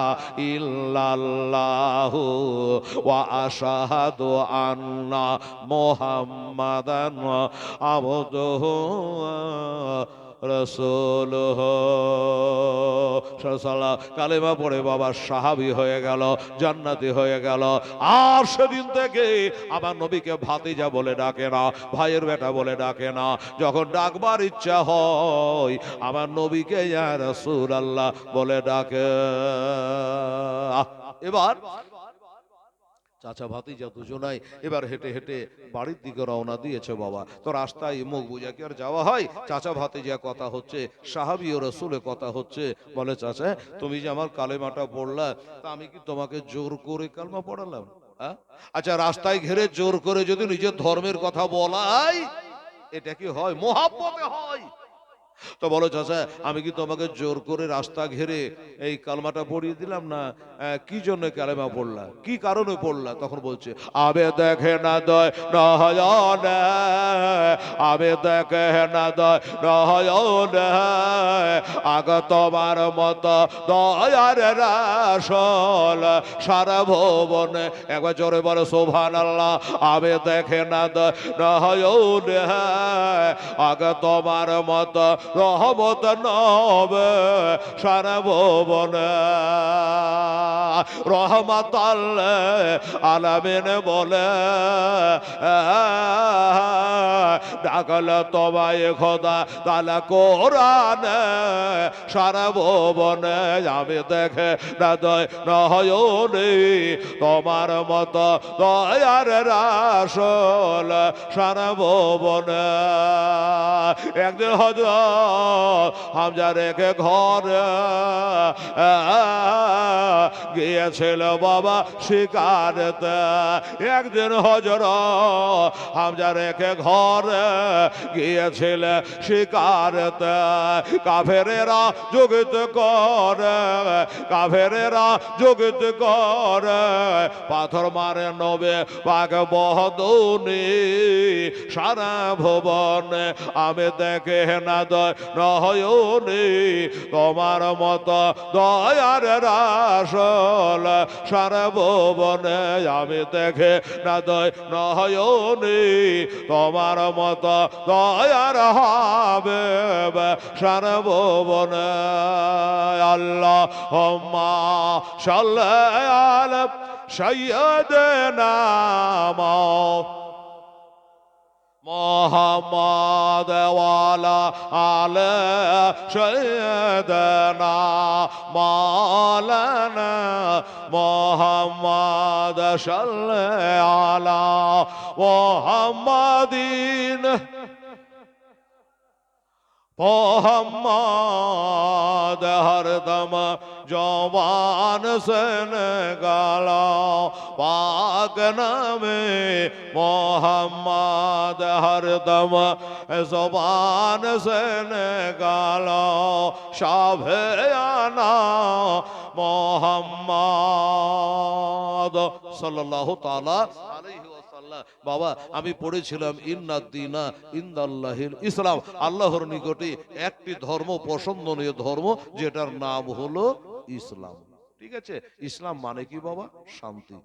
ইল্লাল্লাহু ওয়া আশহাদু আন্না মুহাম্মাদান আবদুহু রাসূলুহু, কালেমা পড়ে বাবা সাহাবী হয়ে গেল, জান্নাতি হয়ে গেল। আর সেদিন থেকে আমার নবীকে ভাতিজা বলে ডাকে না, ভাইয়ের বেটা বলে ডাকে না, যখন ডাকবার ইচ্ছা হয় আমার নবীকে ইয়া রাসূলুল্লাহ বলে ডাকে। এবার চাচা ভাতিজা দুজনাই এবার হেঁটে হেঁটে বাড়ির দিকে রওনা দিয়েছে বাবা। তো রাস্তায় মুখ বুঝা কি আর যাওয়া হয়? চাচা ভাতিজা কথা হচ্ছে, সাহাবী ও রাসূলের কথা হচ্ছে। বলে চাচা তুমি যে আমার কালেমাটা পড়লা, তা আমি কি তোমাকে জোর করে কালেমা পড়ালাম? আচ্ছা রাস্তায় ঘিরে জোর করে যদি নিজের ধর্মের কথা বলাই এটা কি হয়? মোহাব্বতে হয়। তো বলো চাচা আমি কি তোমাকে জোর করে রাস্তা ঘিরে এই কালমাটা পড়িয়ে দিলাম না? কি জন্য কালেমা পড়লা, কি কারণে পড়লা? তখন বলছে আবে দেখে না দয় নয়নে, আবে দেখে না দয় নয়নে, আগে তোমার মতো দয়ার রাসূল সারা ভুবনে, একবার জোরে বলো সুবহানাল্লাহ। আবে দেখে না দয় নয়নে, আগে তোমার মতো রহমত নবে সারা ভুবনে, রহমাতাল আলামিন বলে ডাকল তোমায় খোদা তালা কোরআনে সারা ভুবনে, আমি দেখে না দয় নয়নে তোমার মতো দয়ার রাসূল সারা ভুবনে। একদিন হযরত হামজা রেখে ঘরে গিয়েছিল বাবা শিকারতে। একদিন হযরত হামজা রেখে ঘরে গিয়েছিল শিকারতে। কাফেরেরা যুগিত করে, কাফেরেরা যুগিত করে, পাথর মারে নবে পাক বহদুনি সারা ভুবনে, আমি দেখে না দয় নয়নে তোমার মতো দয়ার রাসূল সারা ভুবনে, আমি দেখে না দয় নয়নে তোমার মতো দয়ার হাবিব সারা ভুবনে। আল্লাহুম্মা সাল্লি আলা সাইয়্যিদিনা মুহাম্মাদ ওয়ালা আলে সাইয়্যিদিনা মাওলানা মুহাম্মাদ সাল্লি আলা মুহাম্মাদিন মোহাম্মদ হরদম জবান সে গালা পাক নামে মোহাম্মদ হরদম জবান সে গালা শাভে আনা মোহাম্মদ সাল্লাল্লাহু তাআলা আলাইহি ওয়াসাল্লাম। বাবা আমি পড়েছিলাম ইন্নাদ্দীনা ইনদাল্লাহিল ইসলাম, আল্লাহর নিকটে একটি ধর্ম, পছন্দনীয় ধর্ম, যেটার নাম হলো ইসলাম। ঠিক আছে? ইসলাম মানে কি বাবা? শান্তি।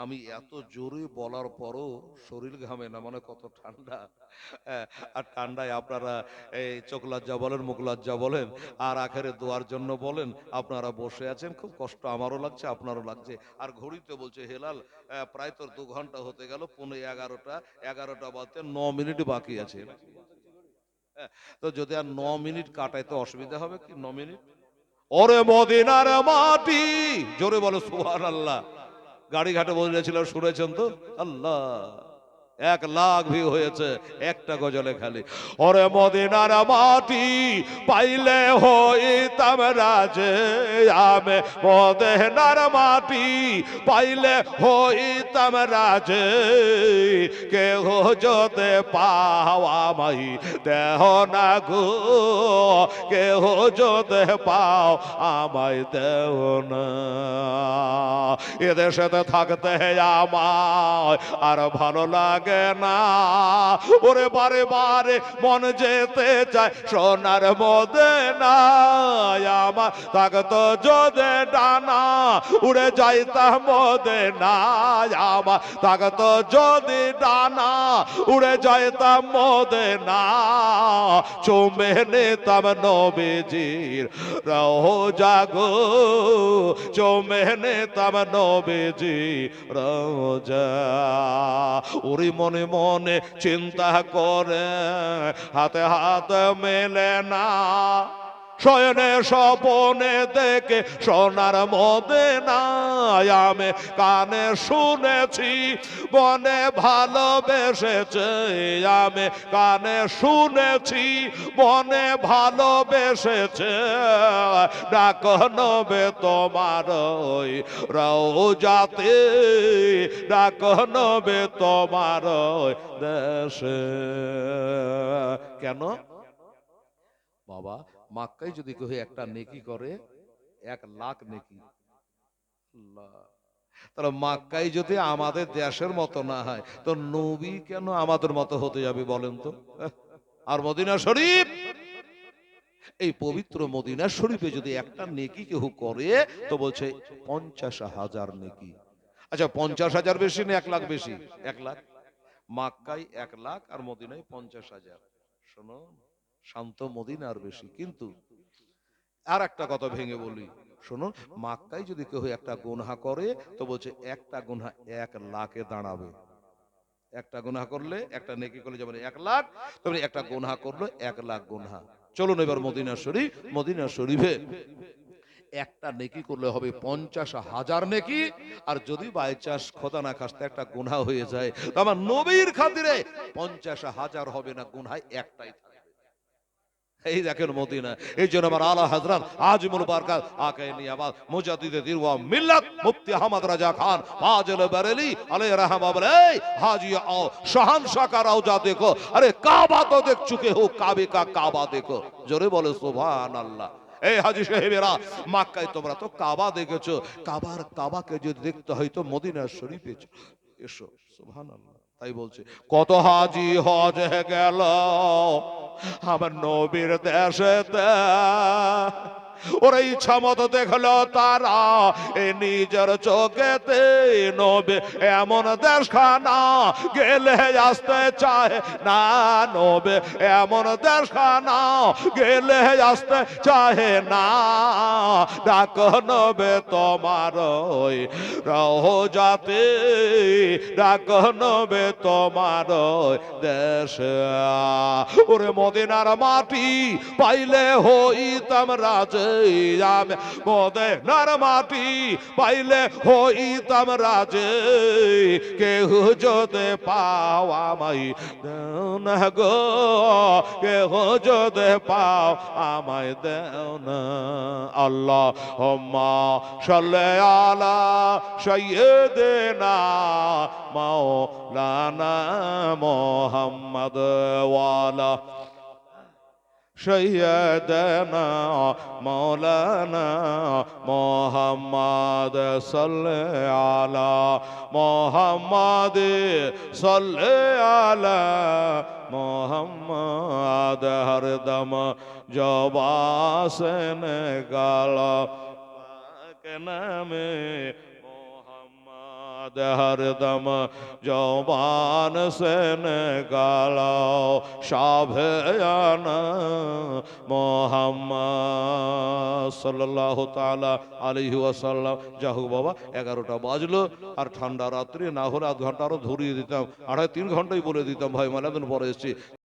আমি এত জোরে বলার পরও শরীর ঘামে না, মানে কত ঠান্ডা। আর ঠান্ডায় আপনারা এই চোখ লজ্জা বলেন, মুখ লজ্জা বলেন, আর আখেরে দোয়ার জন্য বলেন, আপনারা বসে আছেন, খুব কষ্ট আমারও লাগছে, আপনারও লাগছে। আর ঘড়িতে বলছে হেলাল প্রায় তোর 2 ঘন্টা হতে গেল, 11:15, 11টা বাজতে 9 মিনিট বাকি আছে। তো যদি আর 9 মিনিট কাটায় তো অসুবিধা হবে কি? 9 মিনিট। ওরে মদিনার মাটি, জোরে বলো সুবহানাল্লাহ। গাড়ি ঘাটে বলেছিল, শুনেছেন তো? আল্লাহ, 1,00,000 ভিউ হয়েছে একটা গজলে খালি। ওরে মদিনার মাটি পাইলে হইতাম রাজে, আমি মদিনার মাটি পাইলে হইতাম রাজে, কেহ যদি পাওয়া মাই দেহ না গো, কেহ যদি পাও আমায় দেহ না। এদেশেতে থাকতে আমায় আর ভালো লাগে না, ওরে বারে বারে মন যেতে চায় সোনার মদিনা। আমার থাকতো যদি ডানা উড়ে যাইতাম মদিনা, আমার থাকতো যদি ডানা উড়ে যাইতাম মদিনা, চুমে নিতাম নবীজির রওজা গো, চুমে নিতাম নবীজি রওজা। ওরে মনে মনে চিন্তা করে হাতে হাত মেলে না, শয়নে স্বপনে দেখে সোনার মদিনা, আমি কানে শুনেছি মনে ভালোবেসেছে, আমি কানে শুনেছি মনে ভালোবেসেছে, ডাক নবে তোমার ওই রওজাতে, ডাক নবে তোমার ওই দেশে। কেন বাবা? মক্কায় যদি কেউ একটা নেকি করে 1,00,000 নেকি। আল্লাহ, তাহলে মক্কায় যদি আমাদের দেশের মতো না হয়, তো নবী কেন আমাদের মতো হতে যাবে বলেন তো? আর মদিনা শরীফ, এই পবিত্র মদিনা শরীফে যদি একটা নেকি কেউ করে, তো বলছে 50,000 নেকি। আচ্ছা, 50,000 বেশি না 1,00,000 বেশি? 1,00,000। মক্কায় 1,00,000 আর মদিনায় 50,000। শোনো, শান্ত মদিনার বেশি। কিন্তু আর একটা কথা ভেঙে বলি, শুনুন, মক্কায় যদি কেউ একটা গুনাহ করে, তো বলছে একটা গুনাহ 1,00,000-এ দাঁড়াবে। একটা গুনাহ করলে, একটা নেকি করলে যেমন 1,00,000, তেমনি একটা গুনাহ করলে 1,00,000 গুনাহ। চলুন এবার মদিনা শরীফ। মদিনা শরীফে একটা নেকি করলে হবে 50,000 নেকি। আর যদি বাই চান্স খোদা না খাস্তে একটা গুনাহ হয়ে যায়, তো আমার নবীর খাতিরে 50,000 হবে না, গুনাহ একটাই থাকবে। এই দেখেন মদিনা। এই জন্য আমার আলা হযরত আজিমুল বারকাত আকায়ে নিয়াবাত মুজাদ্দিদে দিন ওয়া মিল্লাত মুফতি আহমদ রাজা খান ফাজিল বারেলি আলাইহি রাহমা বলে, এই हाजी आओ शहंशाह का रौजा देखो, अरे काबा तो देख चुके हो, काबे का काबा देखो। জোরে বলে সুবহানাল্লাহ। এই হাজী সাহেবেরা, মক্কায় তোমরা তো কাবা দেখেছো, কাবার কাবাকে যদি দেখতে হয় তো মদিনা শরীফে এসো। সুবহানাল্লাহ। তাই বলছে, কত হাজি হজ গেল আমার নবীর দেশেতে, ওরা ইচ্ছা মতো দেখলো তারা এ নিজের চোখেতে, নবী এমন দেশখানা গেলে আসতে চায় না, নবী এমন দেশখানা গেলে আসতে চায় না, ডাক নবে তোমার ওই রওজাতে, ডাক নবে তোমার ওই দেশে। ওরে মদিনার মাটি পাইলে হইতাম রাজে, আমি মদিনার মাটি পাইলে হইতাম রাজে, কেহ যদি পাও আমায় দেও না গো, কেহ যদি পাও আমায় দেও না। আল্লাহুম্মা সাল্লি আলা সাইয়্যিদিনা মাওলানা মুহাম্মদ ওয়া আলা سيدنا مولانا محمد صل على محمد صل على محمد ہر دم جوبا سے نکالا پاک نام محمد ہر دم জবান সে গালাও শাফিয়ানা মুহাম্মদ সাল্লাল্লাহু তাআলা আলাইহি ওয়াসাল্লাম। যা হোক বাবা, 11টা বাজলো, আর ঠান্ডা রাত্রি না হলে আধ ঘন্টা আরো ধরিয়ে দিতাম, 2.5-3 ঘন্টাই বলে দিতাম, ভাই মালাদিন পরে এসেছি।